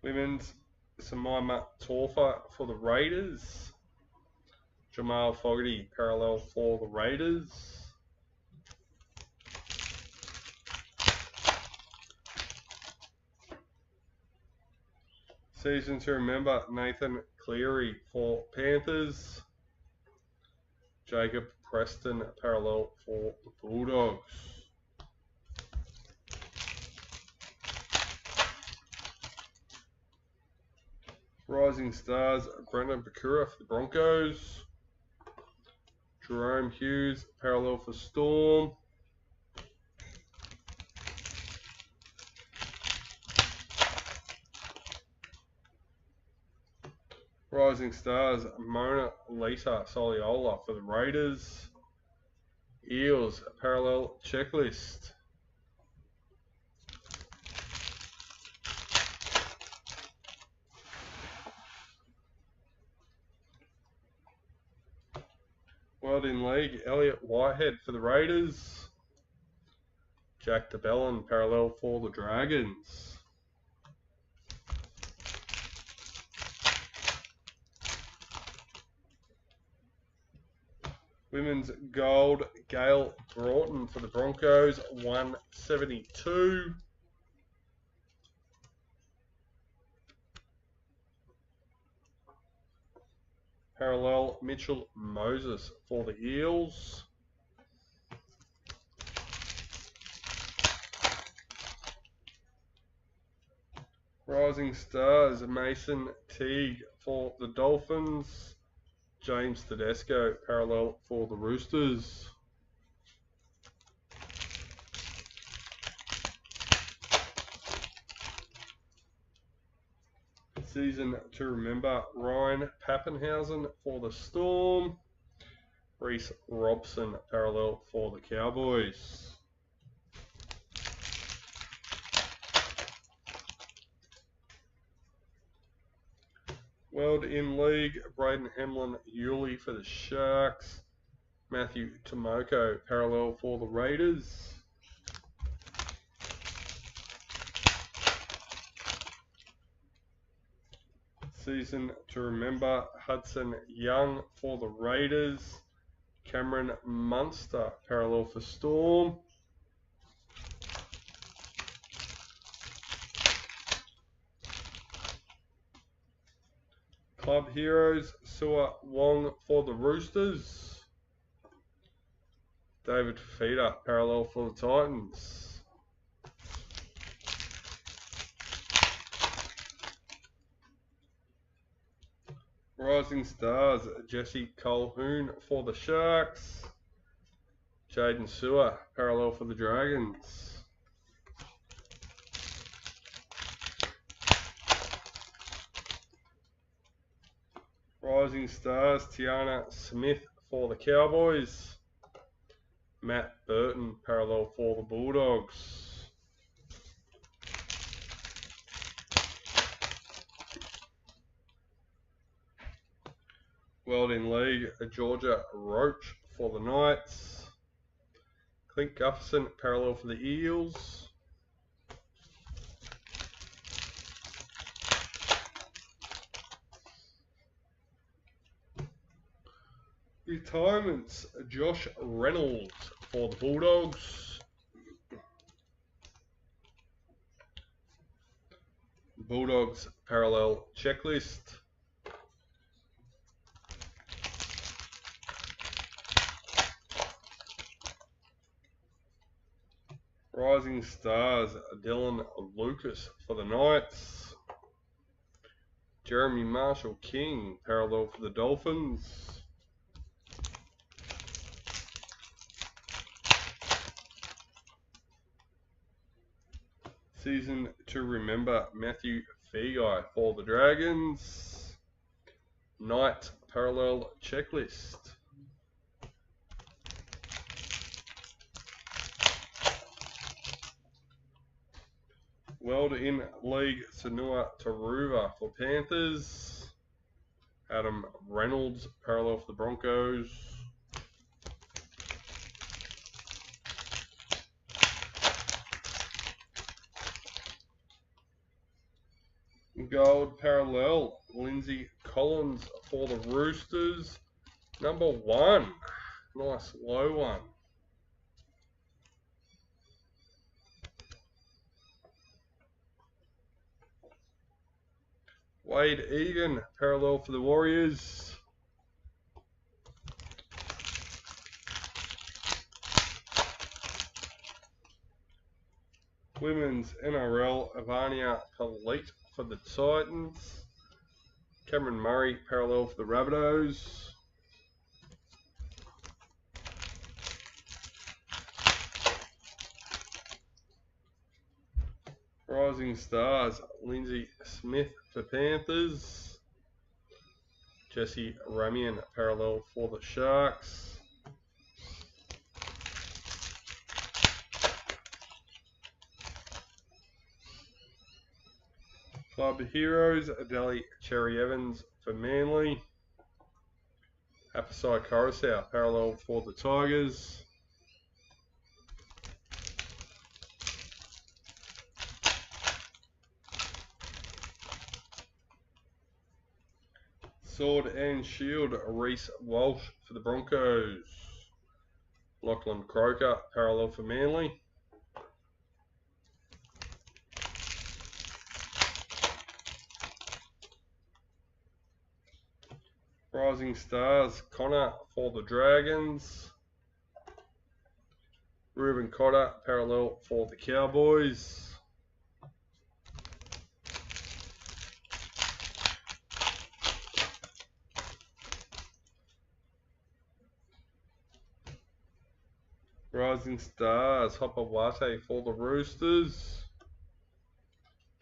Women's, Samaima Torfa for the Raiders. Jamal Fogarty, parallel for the Raiders. Season to remember, Nathan Cleary for Panthers. Jacob Preston, parallel for the Bulldogs. Rising Stars, Brendan Bakura for the Broncos. Jerome Hughes, parallel for Storm. Rising Stars, Mona Lisa Soliola for the Raiders. Eels, parallel checklist. World in League, Elliot Whitehead for the Raiders. Jack DeBellin, parallel for the Dragons. Women's Gold, Gail Broughton for the Broncos, 172. Parallel, Mitchell Moses for the Eels. Rising Stars, Mason Teague for the Dolphins. James Tedesco, parallel for the Roosters. Season to remember, Ryan Pappenhausen for the Storm. Reece Robson, parallel for the Cowboys. World in League, Braden Hemlin Yulee for the Sharks. Matthew Tomoko, parallel for the Raiders. Season to remember, Hudson Young for the Raiders. Cameron Munster, parallel for Storm. Club Heroes, Sua Wong for the Roosters. David Fifita, parallel for the Titans. Rising Stars, Jesse Colquhoun for the Sharks. Jaden Sewer, parallel for the Dragons. Rising Stars, Tiana Smith for the Cowboys. Matt Burton, parallel for the Bulldogs. World in League, Georgia Roach for the Knights. Clint Gufferson, parallel for the Eels. Retirements, Josh Reynolds for the Bulldogs. Bulldogs parallel checklist. Rising Stars, Dylan Lucas for the Knights. Jeremy Marshall King, parallel for the Dolphins. Season to remember, Matthew Feagai for the Dragons. Knight parallel checklist. World in League, Sanua Taruva for Panthers. Adam Reynolds, parallel for the Broncos. Gold parallel, Lindsay Collins for the Roosters. Number 1. Nice low one. Wade Egan, parallel for the Warriors. Women's NRL Elite for the Titans. Cameron Murray, parallel for the Rabbitohs. Rising Stars, Lindsay Smith for Panthers. Jesse Ramian, parallel for the Sharks. Club Heroes, Adeli Cherry Evans for Manly. Apasai Coruscant, parallel for the Tigers. Sword and Shield, Reece Walsh for the Broncos. Lachlan Croker, parallel for Manly. Rising Stars, Connor for the Dragons. Ruben Cotter, parallel for the Cowboys. Rising Stars, Hopper Wate for the Roosters.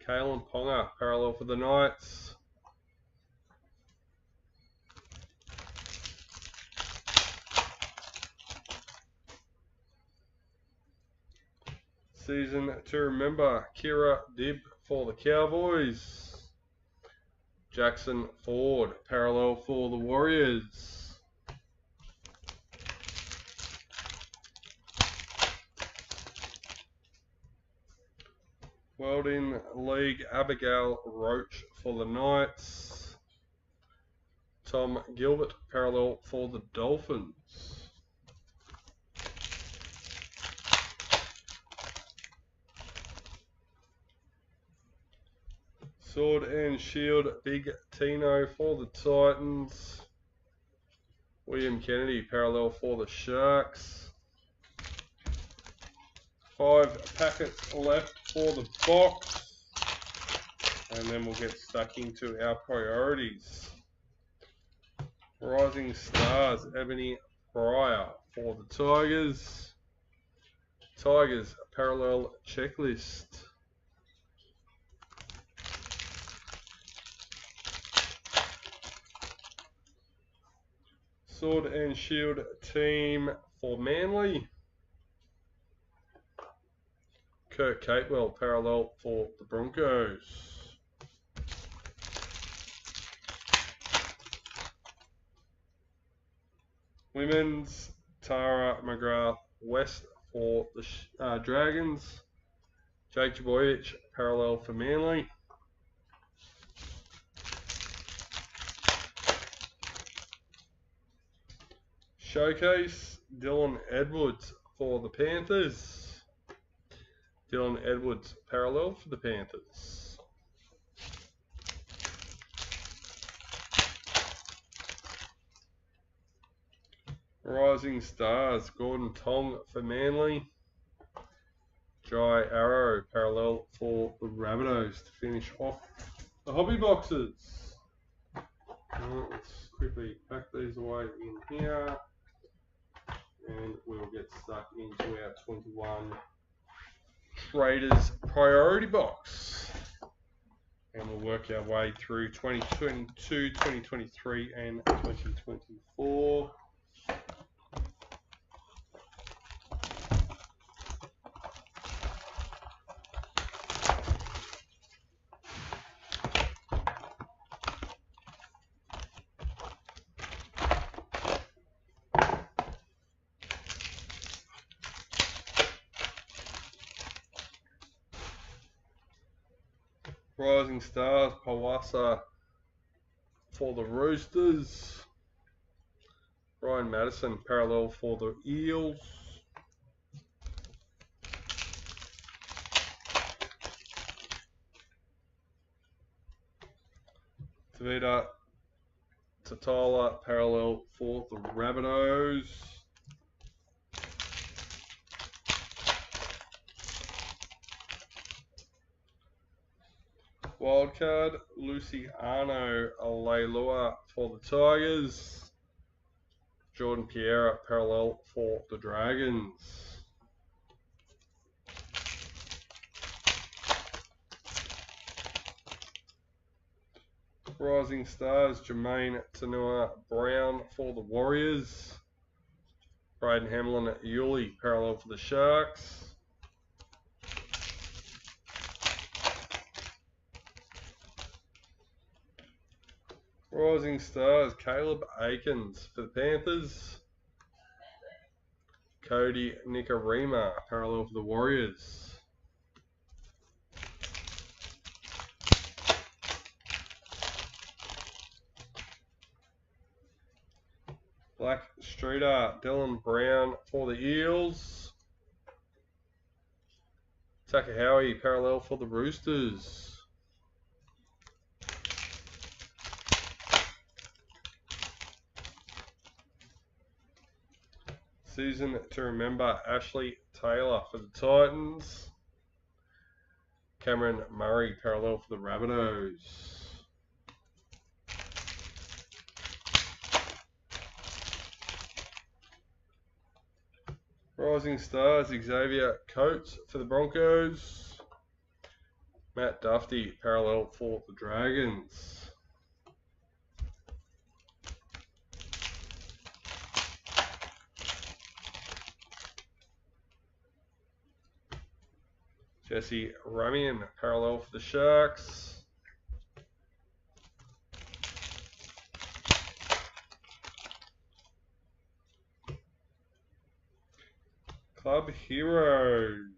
Kalen Ponga, parallel for the Knights. Season to remember, Kira Dibb for the Cowboys. Jackson Ford, parallel for the Warriors. Welding League, Abigail Roach for the Knights. Tom Gilbert, parallel for the Dolphins. Sword and Shield, Big Tino for the Titans. William Kennedy, parallel for the Sharks. 5 packets left for the box. And then we'll get stuck into our priorities. Rising Stars, Ebony Pryor for the Tigers. Tigers, parallel checklist. Sword and Shield team for Manly. Kurt Capewell, parallel for the Broncos. Women's, Tara McGrath West for the Dragons. Jake Jaboyevich, parallel for Manly. Showcase, Dylan Edwards for the Panthers. Dylan Edwards, parallel for the Panthers. Rising Stars, Gordon Tong for Manly. Jai Arrow, parallel for the Rabbitohs to finish off the hobby boxes. Let's quickly pack these away in here. And we'll get stuck into our 21 Traders Priority Box. And we'll work our way through 2022, 2023, and 2024. Rising Stars, Pawasa for the Roosters. Ryan Madison, parallel for the Eels. Tavita Tatala, parallel for the Rabbitohs. Wildcard, Luciano Leilua for the Tigers. Jordan Pierre, parallel for the Dragons. Rising Stars, Jermaine Tanua Brown for the Warriors. Braden Hamlin Yuli, parallel for the Sharks. Rising Stars, Caleb Aikens for the Panthers. Cody Nikarima, parallel for the Warriors. Black Streeter, Dylan Brown for the Eels. Tucker Howie, parallel for the Roosters. Season to remember, Ashley Taylor for the Titans. Cameron Murray, parallel for the Rabbitohs. Rising Stars, Xavier Coates for the Broncos. Matt Duffy, parallel for the Dragons. Jesse Ramian, parallel for the Sharks. Club Heroes,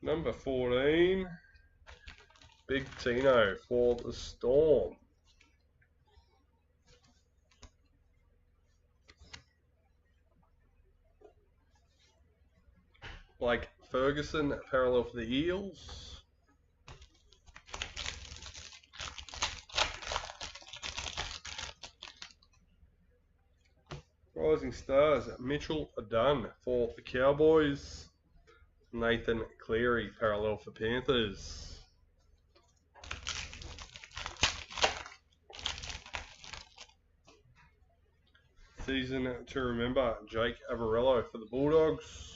number 14, Big Tino for the Storm. Blake Ferguson, parallel for the Eels. Rising Stars, Mitchell Dunn for the Cowboys. Nathan Cleary, parallel for Panthers. Season to remember, Jake Avarello for the Bulldogs.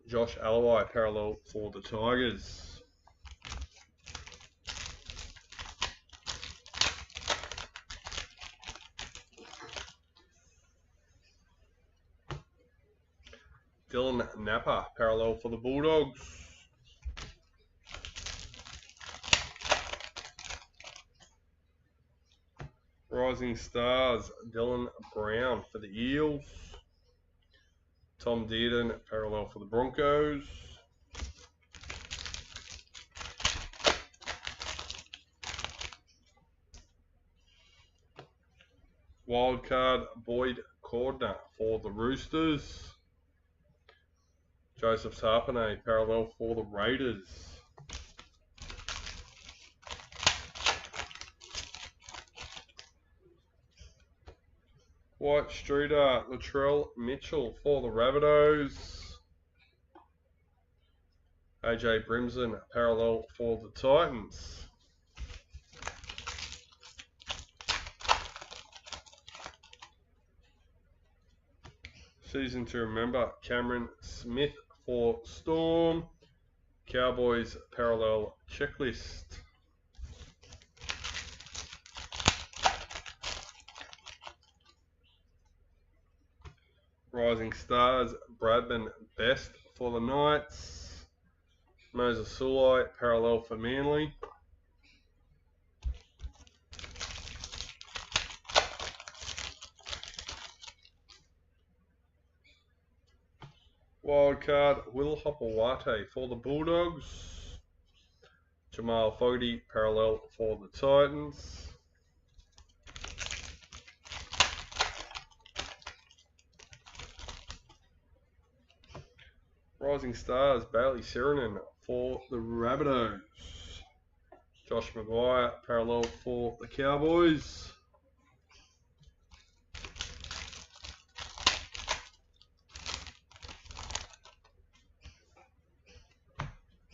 Josh Alloway, parallel for the Tigers. Dylan Napa, parallel for the Bulldogs. Rising Stars, Dylan Brown for the Eels. Tom Dearden, parallel for the Broncos. Wildcard, Boyd Cordner for the Roosters. Joseph Tarpanay, parallel for the Raiders. White Streeter, Latrell Mitchell for the Rabbitohs. AJ Brimson, parallel for the Titans. Season to remember, Cameron Smith for Storm. Cowboys parallel checklist. Rising Stars, Bradman Best for the Knights. Moses Sulai, parallel for Manly. Wildcard, Will Hopewate for the Bulldogs. Jamal Fogarty, parallel for the Titans. Rising Stars, Bailey Sirenen for the Rabbitohs. Josh Maguire, parallel for the Cowboys.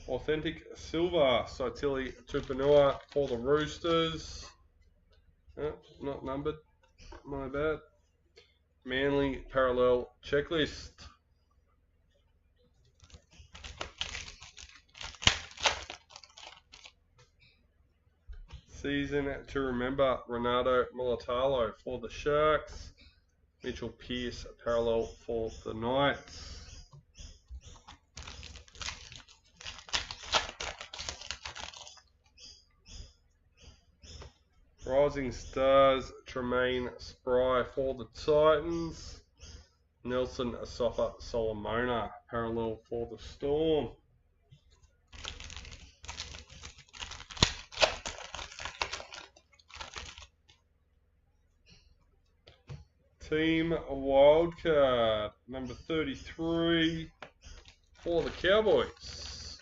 Authentic Silver, Saitili Tupanua for the Roosters. Oh, not numbered, my bad. Manly Parallel Checklist. Season to Remember, Renato Mulatalo for the Sharks. Mitchell Pearce, parallel for the Knights. Rising Stars, Tremaine Spry for the Titans. Nelson Asafa Solomona, parallel for the Storm. Team Wildcard, number 33 for the Cowboys.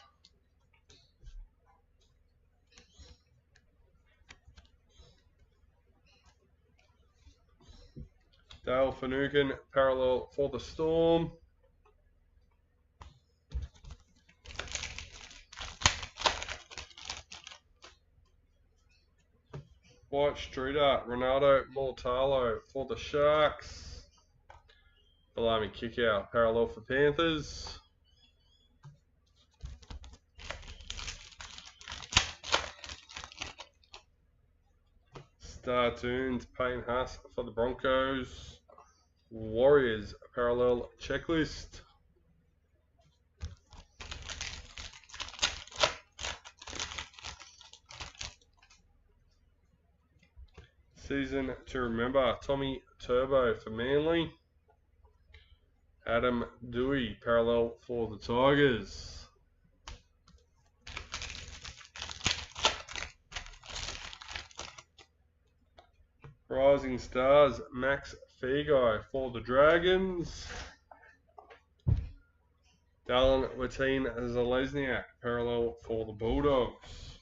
Dale Finucane, parallel for the Storm. White Streeter, Renato Mulatalo for the Sharks. Bellamy Kickout, parallel for Panthers. Star Tunes, Payne Haas for the Broncos. Warriors, parallel checklist. Season to Remember, Tommy Turbo for Manly. Adam Dewey, parallel for the Tigers. Rising Stars, Max Feagai for the Dragons. Dallin Watine Zalesniak, parallel for the Bulldogs.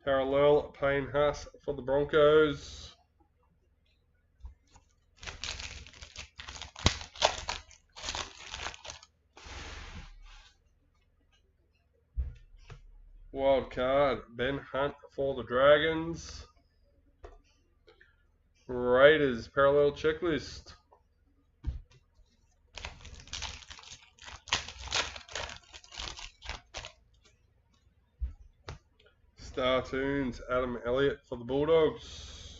Parallel, Payne Haas for the Broncos. Wild card, Ben Hunt for the Dragons. Raiders, parallel checklist. Star Tunes, Adam Elliott for the Bulldogs.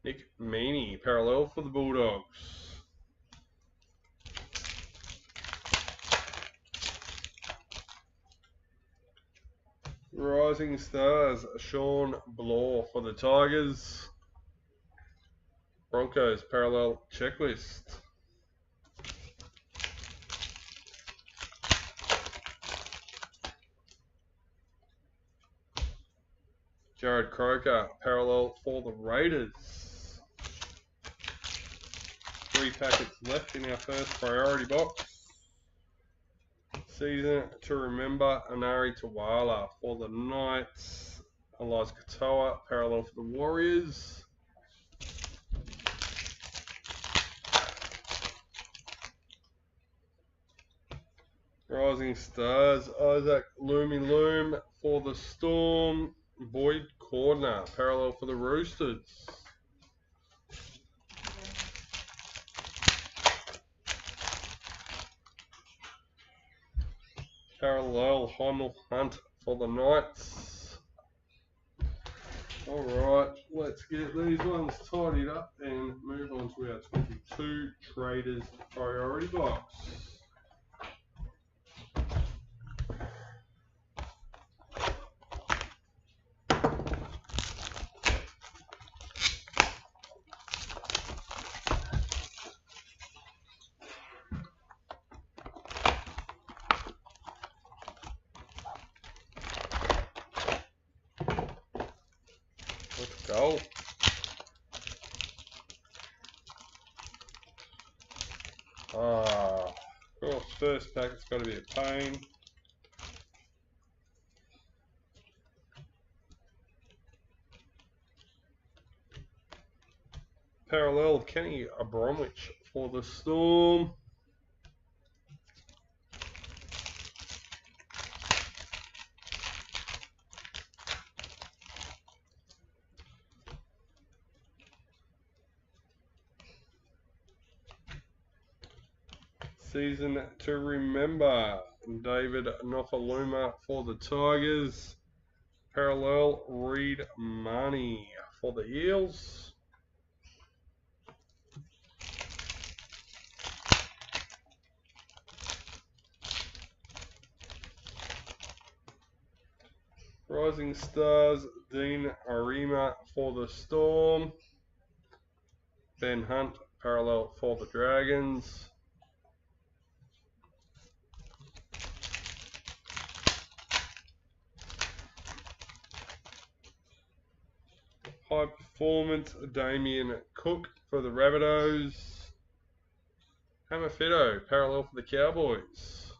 Nick Meaney, parallel for the Bulldogs. Rising Stars, Sean Blaw for the Tigers. Broncos, parallel checklist. Jared Croker, parallel for the Raiders. 3 packets left in our first priority box. Season to Remember, Anari Tawala for the Knights. Elias Katoa, parallel for the Warriors. Rising Stars, Isaac Loomy Loom for the Storm. Boyd Cordner, parallel for the Roosters. Parallel Heimel Hunt for the Knights. Alright, let's get these ones tidied up and move on to our 22 Traders Priority Box. Let's go. first pack, it's got to be a pain. Parallel Kenny Bromwich for the Storm. Season to remember, David Nofaluma for the Tigers. Parallel Reed Marnie for the Eels. Rising Stars, Dean Arima for the Storm. Ben Hunt, parallel for the Dragons. High Performance, Damien Cook for the Rabbitohs. Hammerfido, parallel for the Cowboys.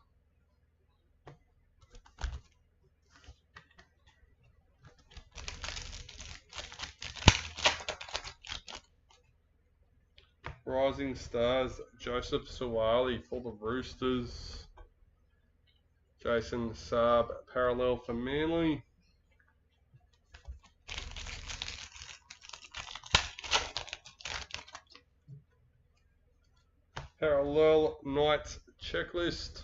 Rising Stars, Joseph Suwali for the Roosters. Jason Saab, parallel for Manly. Parallel Knights Checklist.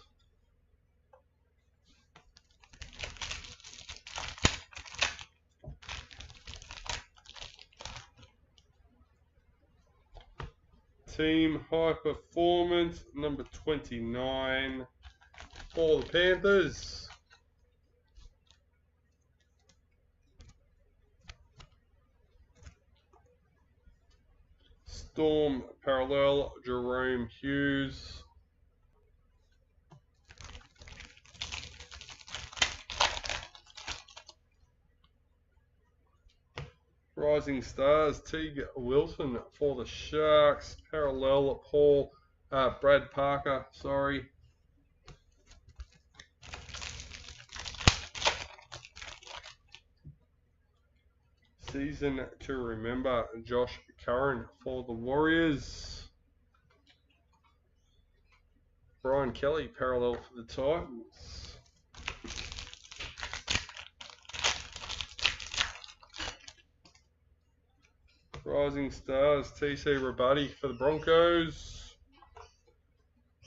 Team High Performance, number 29 for the Panthers. Storm, parallel, Jerome Hughes. Rising Stars, Teague Wilson for the Sharks. Parallel, Brad Parker, sorry. Season to remember, Josh Curran for the Warriors. Brian Kelly, parallel for the Titans. Rising Stars, TC Rabuddy for the Broncos.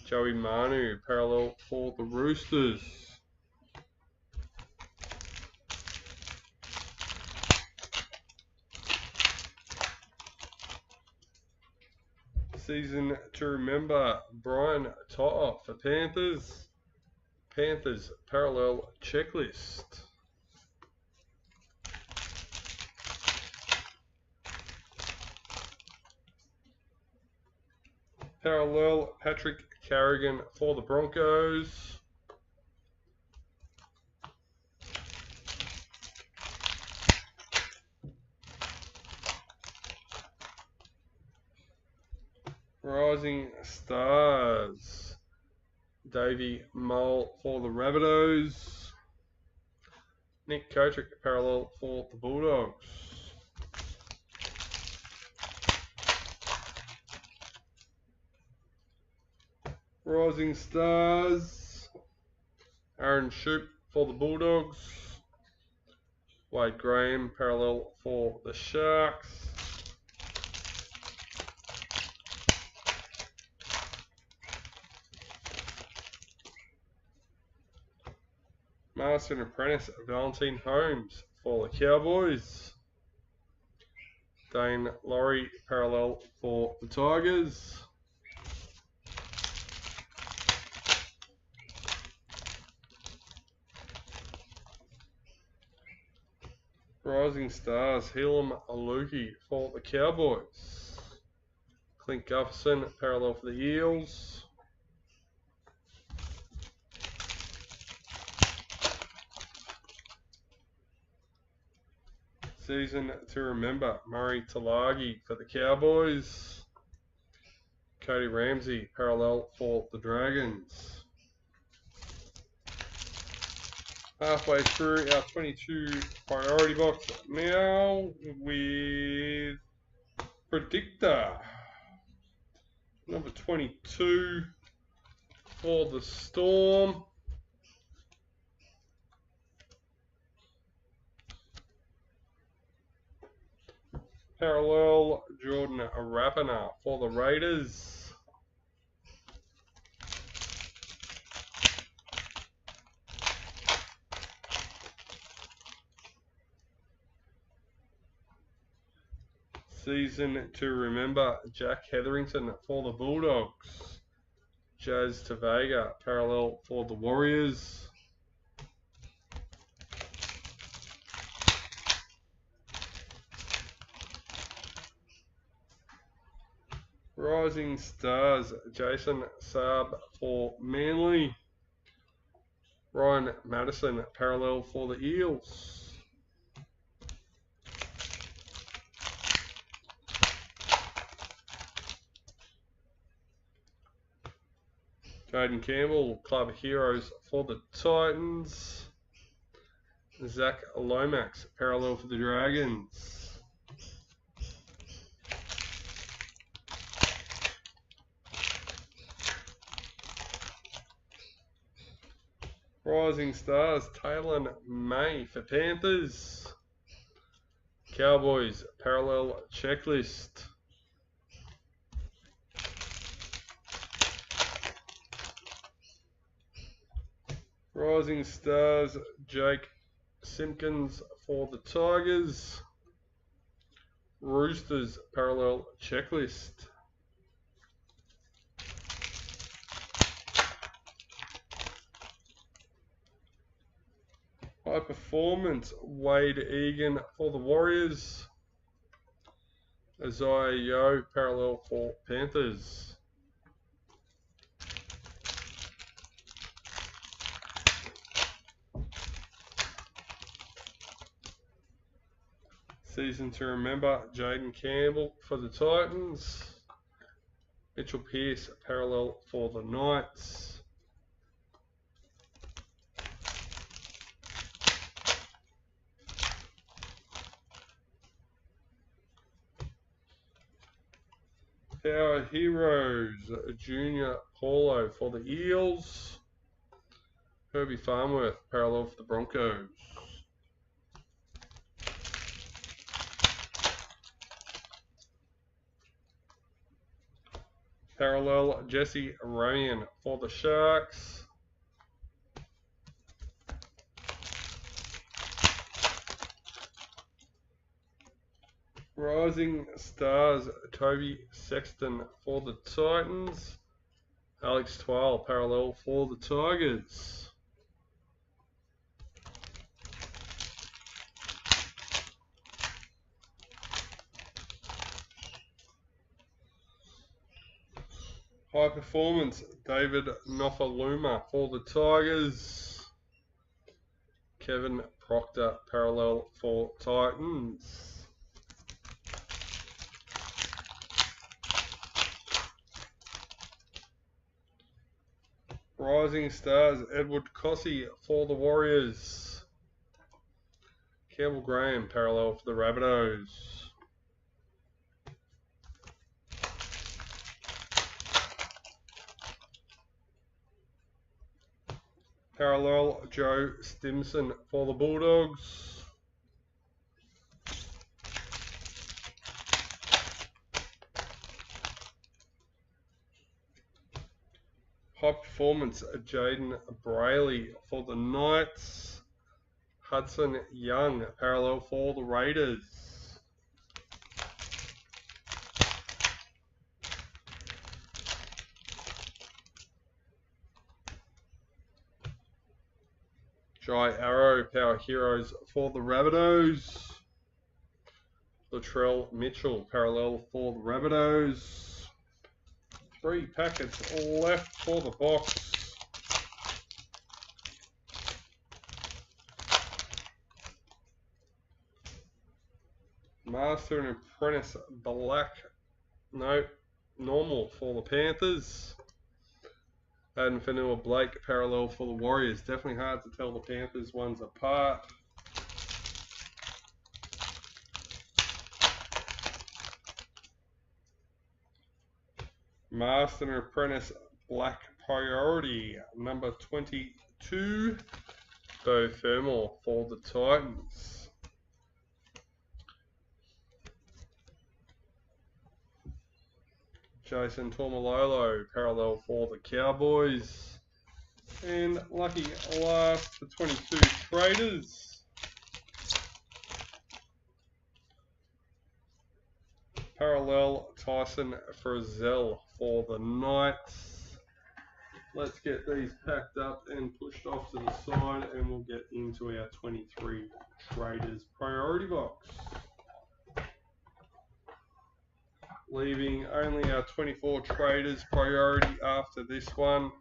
Joey Manu, parallel for the Roosters. Season to remember, Brian Totter for Panthers. Panthers parallel checklist. Parallel Patrick Carrigan for the Broncos. Rising Stars, Davey Mull for the Rabbitohs. Nick Kotrick, parallel for the Bulldogs. Rising Stars, Aaron Shoup for the Bulldogs. Wade Graham, parallel for the Sharks. Master and Apprentice, Valentine Holmes for the Cowboys. Dane Laurie, parallel for the Tigers. Rising Stars, Helam Aluki for the Cowboys. Clint Gufferson, parallel for the Eels. Season to remember, Murray Talagi for the Cowboys. Cody Ramsey, parallel for the Dragons. halfway through our 22 priority box now with Predictor number 22 for the Storm. Parallel Jordan Rapana for the Raiders. Season to remember, Jack Hetherington for the Bulldogs. Jazz Tavega, parallel for the Warriors. Rising Stars, Jason Saab for Manly. Ryan Madison, parallel for the Eels. Jaden Campbell, Club Heroes for the Titans. Zach Lomax, parallel for the Dragons. Rising Stars, Taylor May for Panthers. Cowboys, parallel checklist. Rising Stars, Jake Simpkins for the Tigers. Roosters, parallel checklist. High Performance, Wade Egan for the Warriors. Isaiah Yeo, parallel for Panthers. Season to remember, Jaden Campbell for the Titans. Mitchell Pearce, parallel for the Knights. Power Heroes, Junior Paulo for the Eels. Herbie Farmworth, parallel for the Broncos. Parallel Jesse Ryan for the Sharks. Rising Stars, Toby Sexton for the Titans. Alex Twile, parallel for the Tigers. High Performance, David Nofaluma for the Tigers. Kevin Proctor, parallel for Titans. Rising Stars, Edward Cossey for the Warriors. Campbell Graham, parallel for the Rabbitohs. Parallel Joe Stimson for the Bulldogs. High Performance, Jaden Brayley for the Knights. Hudson Young, parallel for the Raiders. Jai Arrow, Power Heroes for the Rabbitohs. Latrell Mitchell, parallel for the Rabbitohs. 3 packets left for the box. Master and Apprentice Black, no, normal for the Panthers. Aden Fanua-Blake parallel for the Warriors. Definitely hard to tell the Panthers ones apart. Marston Apprentice Black Priority, number 22. Bo Fermor for the Titans. Jason Taumalolo, parallel for the Cowboys. And lucky last for 22 Traders. Parallel Tyson Frizzell for the Knights. Let's get these packed up and pushed off to the side, and we'll get into our 23 Traders Priority Box. Leaving only our 24 Traders Priority after this one.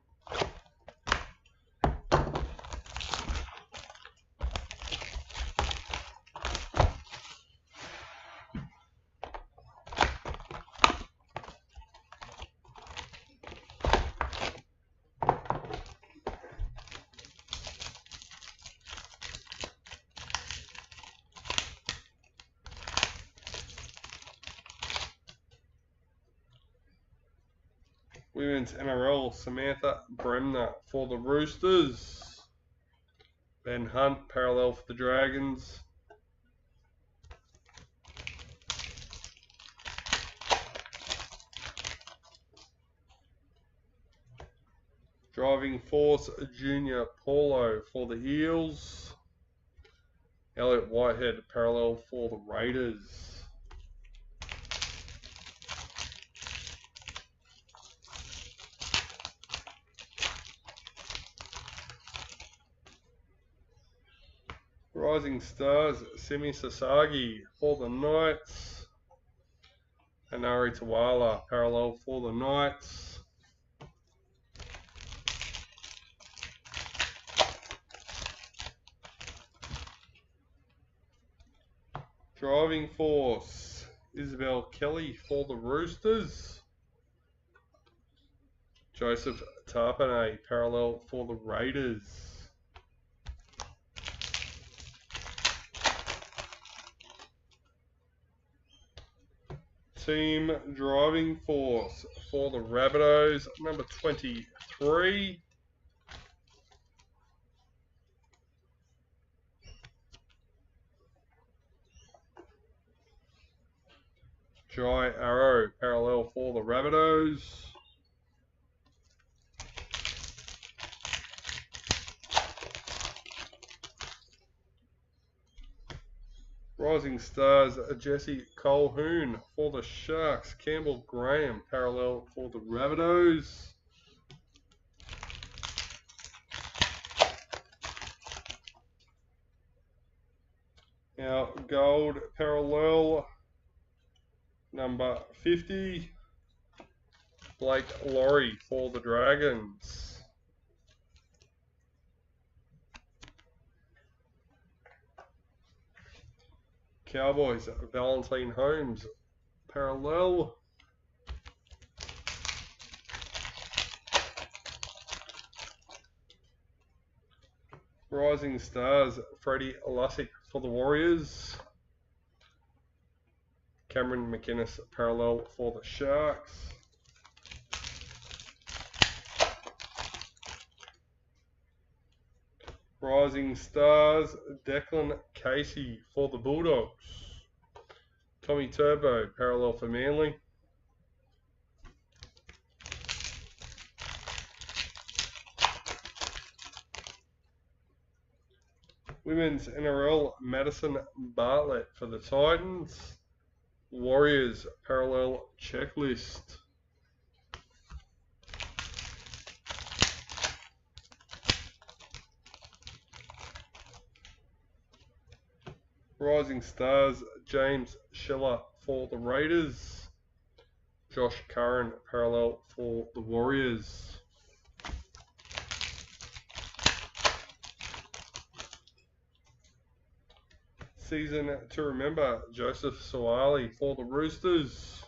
Women's NRL, Samantha Bremner for the Roosters. Ben Hunt, parallel for the Dragons. Driving Force Junior Paulo for the Eels. Elliot Whitehead, parallel for the Raiders. Rising Stars, Simi Sasagi for the Knights. Hanari Tawala, parallel for the Knights. Driving Force, Isabel Kelly for the Roosters. Joseph Tarpanay, parallel for the Raiders. Team Driving Force for the Rabbitohs, number 23. Jai Arrow, parallel for the Rabbitohs. Rising Stars, Jesse Colquhoun for the Sharks. Campbell Graham, parallel for the Rabbitohs. Our gold parallel, number 50. Blake Laurie for the Dragons. Cowboys, Valentine Holmes, parallel. Rising Stars, Freddie Lussick for the Warriors. Cameron McInnes, parallel for the Sharks. Rising Stars, Declan Casey for the Bulldogs. Tommy Turbo, parallel for Manly. Women's NRL, Madison Bartlett for the Titans. Warriors, parallel checklist. Rising Stars, James Schiller for the Raiders. Josh Curran, parallel for the Warriors. Season to remember, Joseph Suaalii for the Roosters.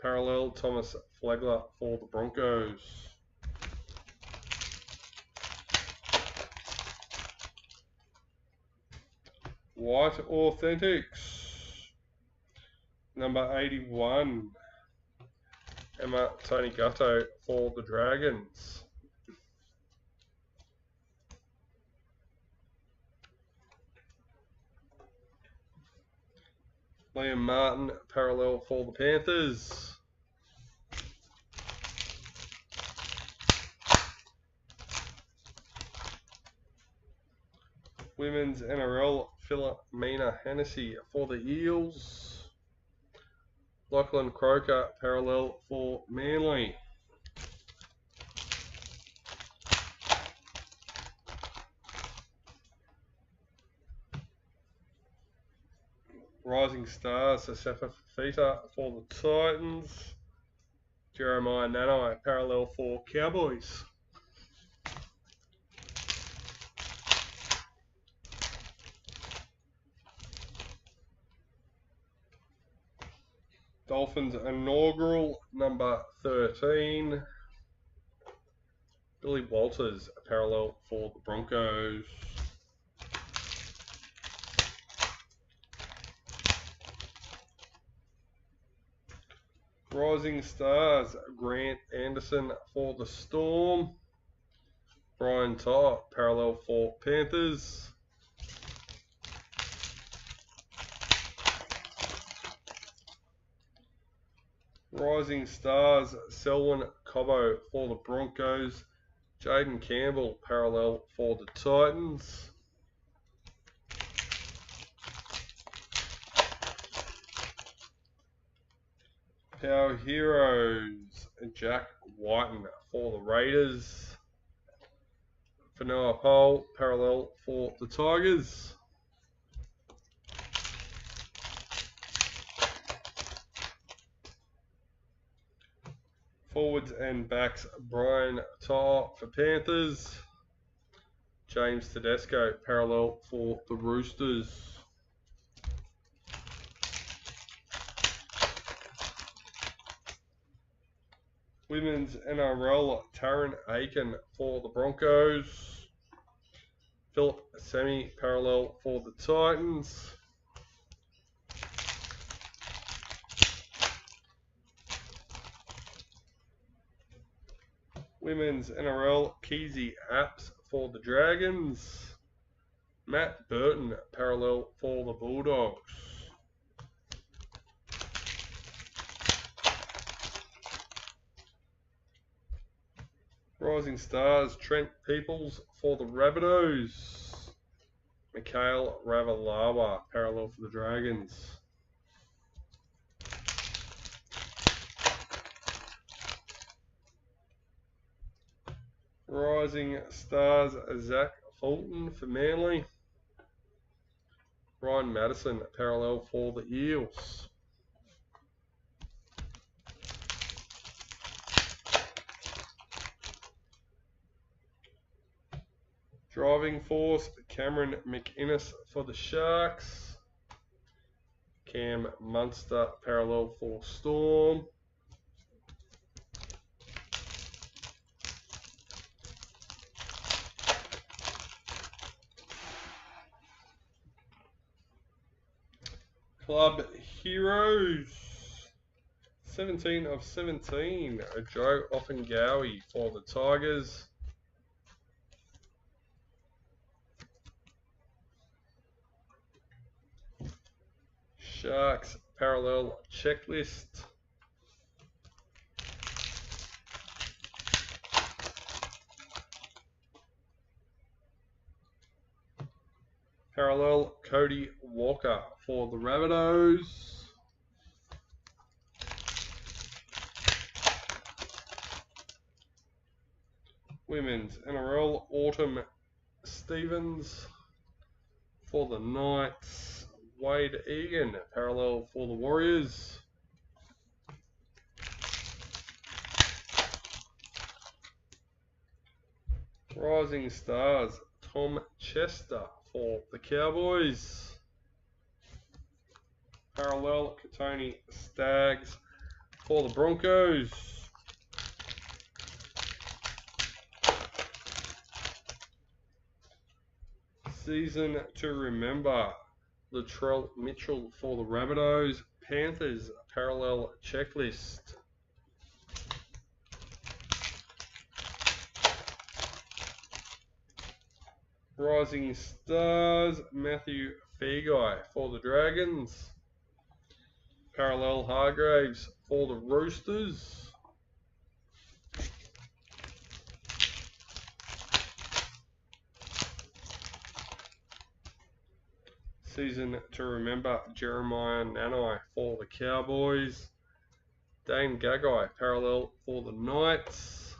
Parallel, Thomas Flagler for the Broncos. White Authentics, number 81, Emma Tony Gatto for the Dragons. Liam Martin, parallel for the Panthers. Women's NRL, Philomena Hennessy for the Eels. Lachlan Croker, parallel for Manly. Rising Stars, Asafa Fifita for the Titans. Jeremiah Nanai, parallel for Cowboys. Dolphins inaugural, number 13. Billy Walters, parallel for the Broncos. Rising Stars, Grant Anderson for the Storm. Brian Todd, parallel for Panthers. Rising Stars, Selwyn Cobbo for the Broncos. Jaden Campbell, parallel for the Titans. Power Heroes, Jack Whiten for the Raiders. Fanoa Pole, parallel for the Tigers. Forwards and backs, Brian Tar for Panthers. James Tedesco, parallel for the Roosters. Women's NRL, Taryn Aiken for the Broncos. Philip Semi, parallel for the Titans. Women's NRL, Keezy Apps for the Dragons. Matt Burton, parallel for the Bulldogs. Rising Stars, Trent Peoples for the Rabbitohs. Mikhail Ravalawa, parallel for the Dragons. Rising Stars, Zach Fulton for Manly. Ryan Madison, parallel for the Eels. Driving Force, Cameron McInnes for the Sharks. Cam Munster, parallel for Storm. Club Heroes, 17 of 17, Joe Offengawi for the Tigers. Sharks parallel checklist. Parallel Cody Walker for the Rabbitohs. Women's NRL Autumn Stevens for the Knights. Wade Egan, parallel for the Warriors. Rising Stars, Tom Chester for the Cowboys. Parallel Katoni Staggs for the Broncos. Season to remember, Latrell Mitchell for the Rabbitohs. Panthers parallel checklist. Rising Stars, Matthew Feagai for the Dragons. Parallel Hargraves for the Roosters. Season to remember, Jeremiah Nanai for the Cowboys. Dane Gagai parallel for the Knights.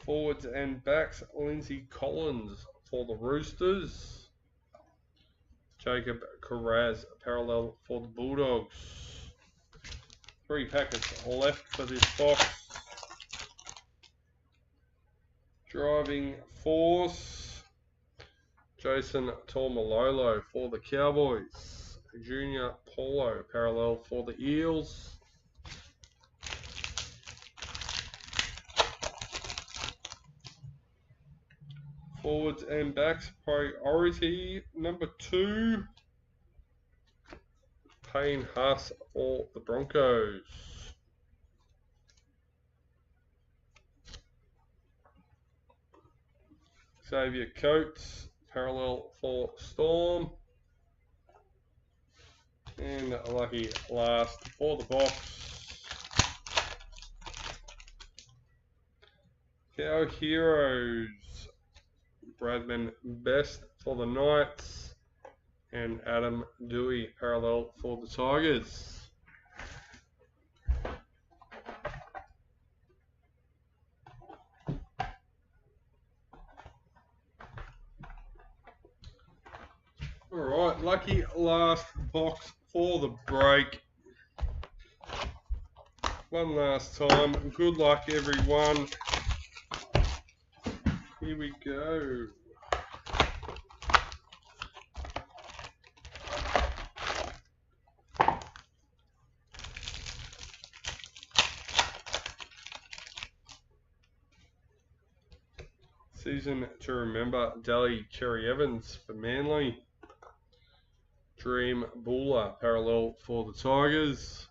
Forwards and backs, Lindsay Collins for the Roosters. Jacob Carraz parallel for the Bulldogs. 3 packets left for this box. Driving Force, Jason Taumalolo for the Cowboys. Junior Paulo parallel for the Eels. Forwards and backs, priority number 2. Payne Haas for the Broncos. Xavier Coates parallel for Storm. And a lucky last for the box. Cow Heroes, Bradman Best for the Knights, and Adam Dewey parallel for the Tigers. Alright, lucky last box for the break. One last time. Good luck, everyone. Here we go. Season to remember, Dally Cherry Evans for Manly. Dream Buller parallel for the Tigers.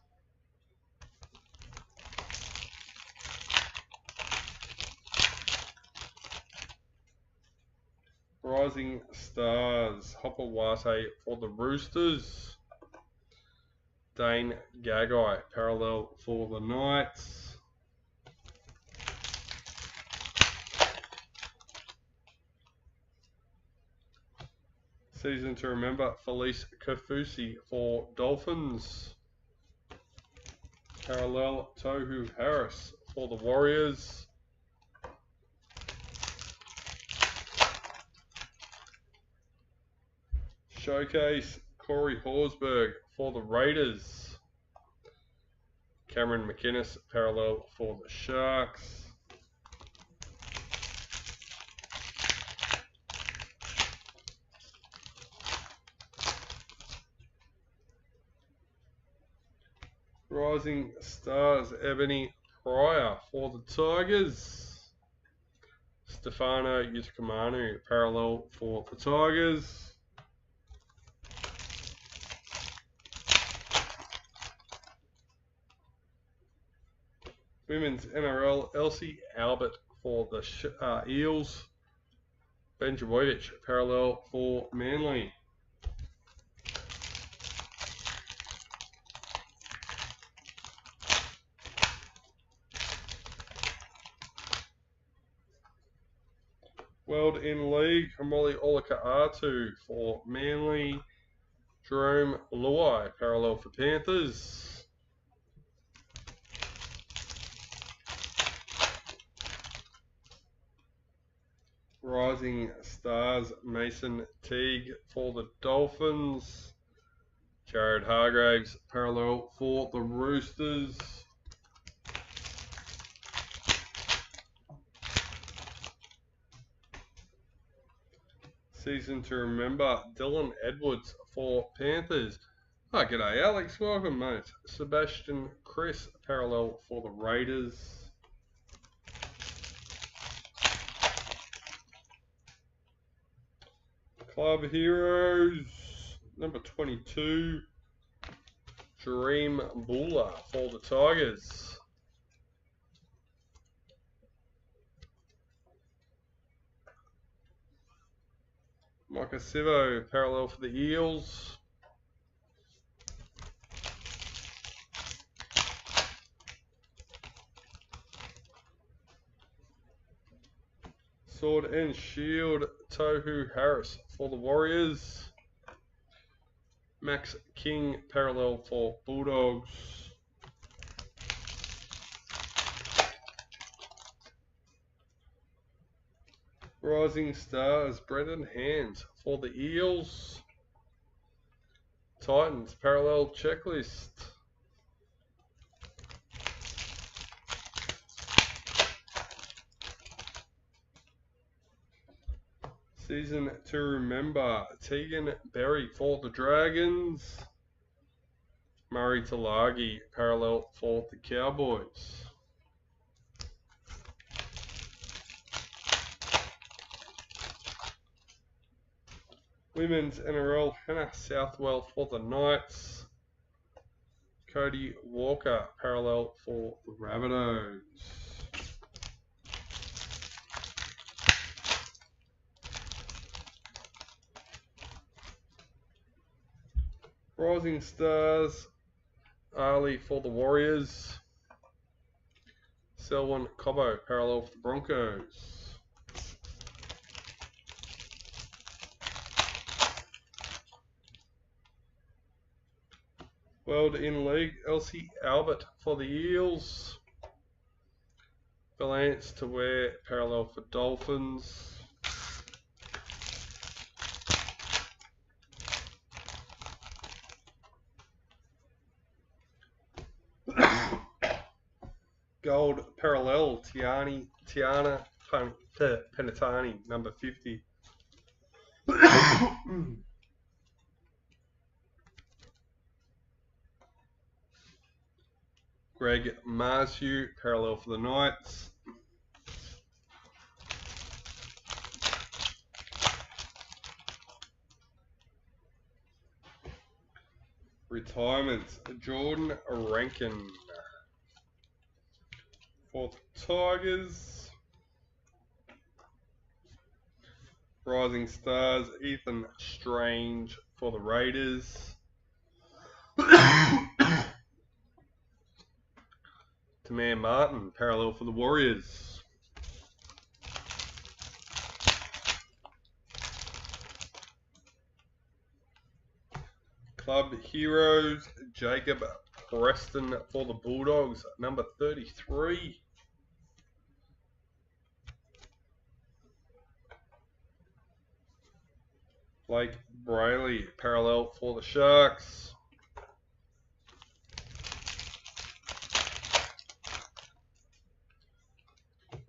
Rising Stars, Hopper Wate for the Roosters. Dane Gagai parallel for the Knights. Season to remember, Felice Kafusi for Dolphins. Parallel Tohu Harris for the Warriors. Showcase Corey Horsburgh for the Raiders. Cameron McInnes parallel for the Sharks. Rising Stars, Ebony Pryor for the Tigers. Stefano Utakamanu parallel for the Tigers. Women's NRL, Elsie Albert for the Eels. Benjamovic parallel for Manly. World in League, Hamoli Olaka-Atu for Manly. Jerome Luai parallel for Panthers. Rising Stars, Mason Teague for the Dolphins. Jared Hargraves parallel for the Roosters. Season to remember, Dylan Edwards for Panthers. Oh, g'day Alex, welcome mate. Sebastian Chris parallel for the Raiders. Club Heroes, number 22, Dream Buller for the Tigers. Micah Sivo, parallel for the Eels. Sword and Shield, Tohu Harris for the Warriors. Max King, parallel for Bulldogs. Rising Stars, Brendan Hands for the Eels. Titans, parallel checklist. Season to remember, Tegan Berry for the Dragons. Murray Talagi, parallel for the Cowboys. Women's NRL, Hannah Southwell for the Knights. Cody Walker, parallel for the Rabbitohs. Rising Stars, Ali for the Warriors. Selwyn Cobbo, parallel for the Broncos. World in League, Elsie Albert for the Eels. Valance to wear, parallel for Dolphins. Gold parallel, Tiana Penatani, number 50. Greg Marsu, parallel for the Knights. Retirements, Jordan Rankin for the Tigers. Rising Stars, Ethan Strange for the Raiders. Tamir Martin, parallel for the Warriors. Club Heroes, Jacob Preston for the Bulldogs, number 33. Blake Brayley, parallel for the Sharks.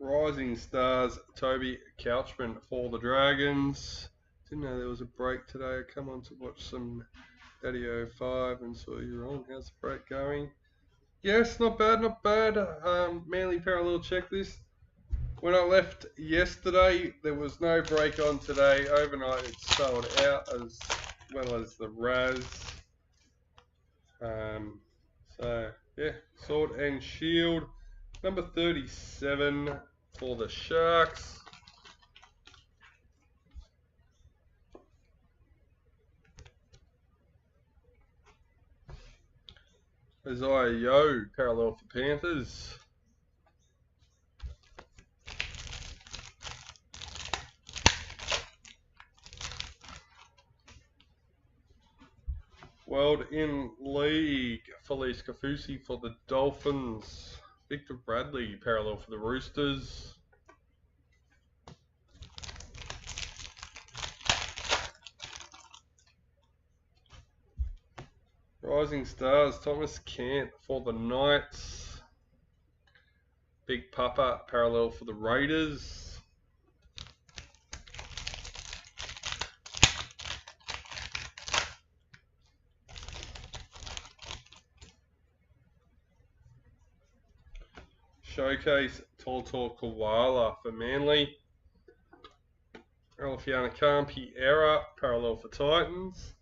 Rising Stars, Toby Couchman for the Dragons. Didn't know there was a break today. I come on to watch some Daddy 05 and saw you're on. How's the break going? Yes, not bad, not bad. Manly parallel checklist. When I left yesterday, there was no break on today. Overnight, it sold out as well as the Raz. So, yeah, Sword and Shield. Number 37 for the Sharks. Isaiah Yo, parallel for Panthers. World in League, Felice Kafusi for the Dolphins. Victor Bradley, parallel for the Roosters. Rising Stars, Thomas Kent for the Knights. Big Papa, parallel for the Raiders. Showcase, Toltor Koala for Manly. Alifiana Campi error, parallel for Titans.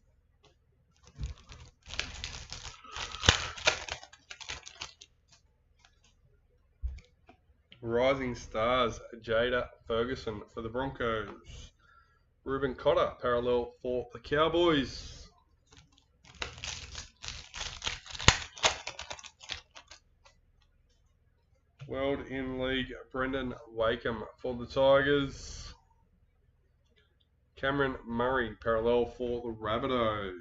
Rising Stars, Jada Ferguson for the Broncos. Ruben Cotter, parallel for the Cowboys. World in League, Brendan Wakeham for the Tigers. Cameron Murray, parallel for the Rabbitohs.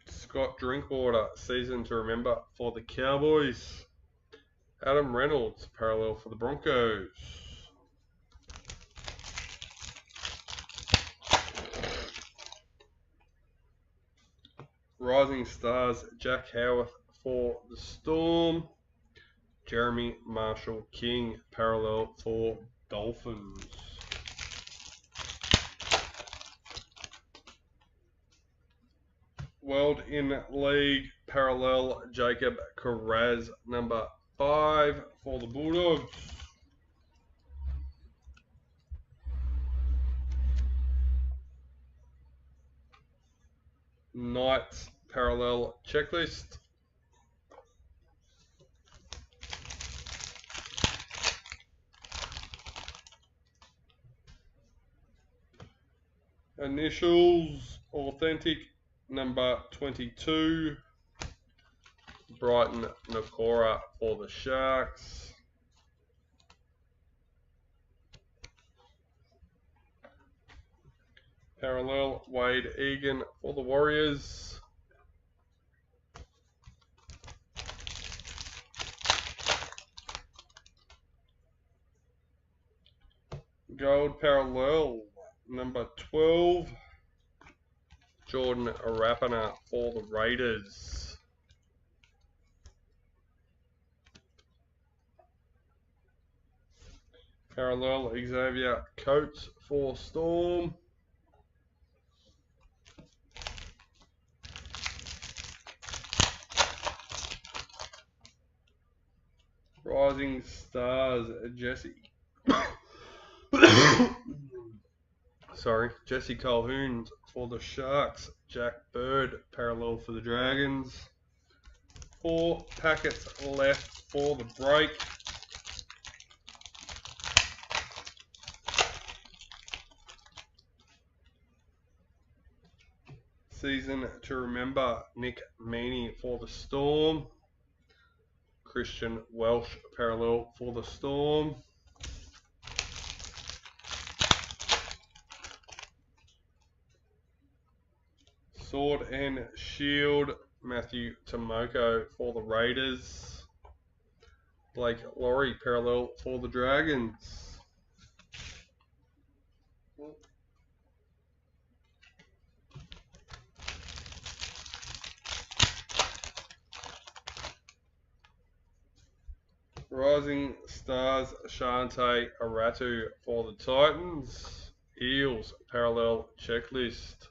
Scott Drinkwater, season to remember for the Cowboys. Adam Reynolds, parallel for the Broncos. Rising Stars, Jack Howarth for the Storm. Jeremy Marshall King, parallel for Dolphins. World in League, parallel Jacob Carraz, number 5 for the Bulldogs. Knights, parallel checklist. Initials, authentic, number 22. Brighton Nakora for the Sharks. Parallel Wade Egan for the Warriors. Gold parallel number 12. Jordan Rapana for the Raiders. Parallel Xavier Coates for Storm. Rising Stars Jesse Jesse Calhoun for the Sharks. Jack Bird, parallel for the Dragons. 4 packets left for the break. Season to remember, Nick Meaney for the Storm. Christian Welsh, parallel for the Storm. Sword and Shield, Matthew Tomoko for the Raiders. Blake Laurie, parallel for the Dragons. Rising Stars, Shante Aratu for the Titans. Eels, parallel checklist.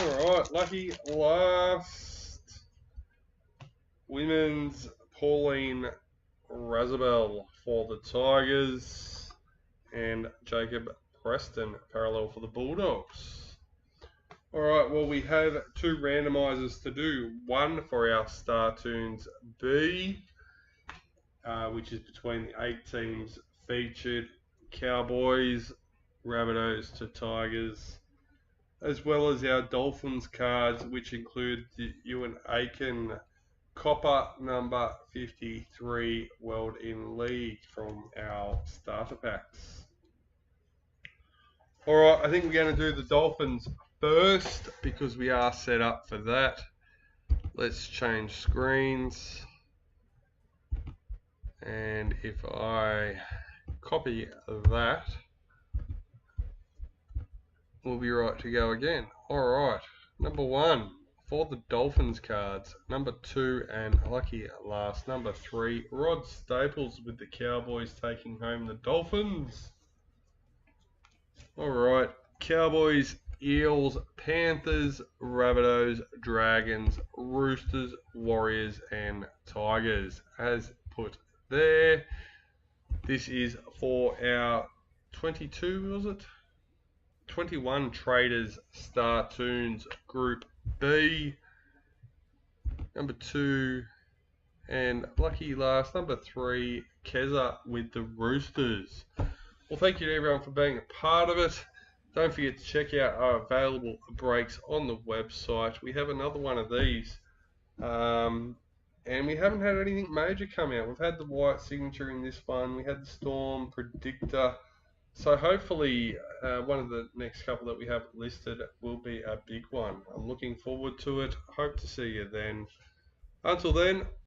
Alright, lucky last. Women's, Pauline Razabel for the Tigers. And Jacob Preston, parallel for the Bulldogs. Alright, well, we have 2 randomizers to do. One for our Star Tunes B, which is between the 8 teams featured, Cowboys, Rabbitohs to Tigers, as well as our Dolphins cards, which include the Ewan Aiken Copper number 53 World in League from our starter packs. Alright, I think we're going to do the Dolphins first because we are set up for that. Let's change screens. And if I copy that, we'll be right to go again. Alright, number 1 for the Dolphins cards. Number 2 and lucky last, number 3, Rod Staples with the Cowboys taking home the Dolphins. Alright, Cowboys Eels, Panthers, Rabbitohs, Dragons, Roosters, Warriors, and Tigers as put there. This is for our 22, was it? 21 Traders Star Tunes Group B. Number 2, and lucky last, number 3, Keza with the Roosters. Well, thank you to everyone for being a part of it. Don't forget to check out our available breaks on the website. We have another one of these. And we haven't had anything major come out. We've had the white signature in this one. We had the Storm Predictor. So hopefully one of the next couple that we have listed will be a big one. I'm looking forward to it. Hope to see you then. Until then,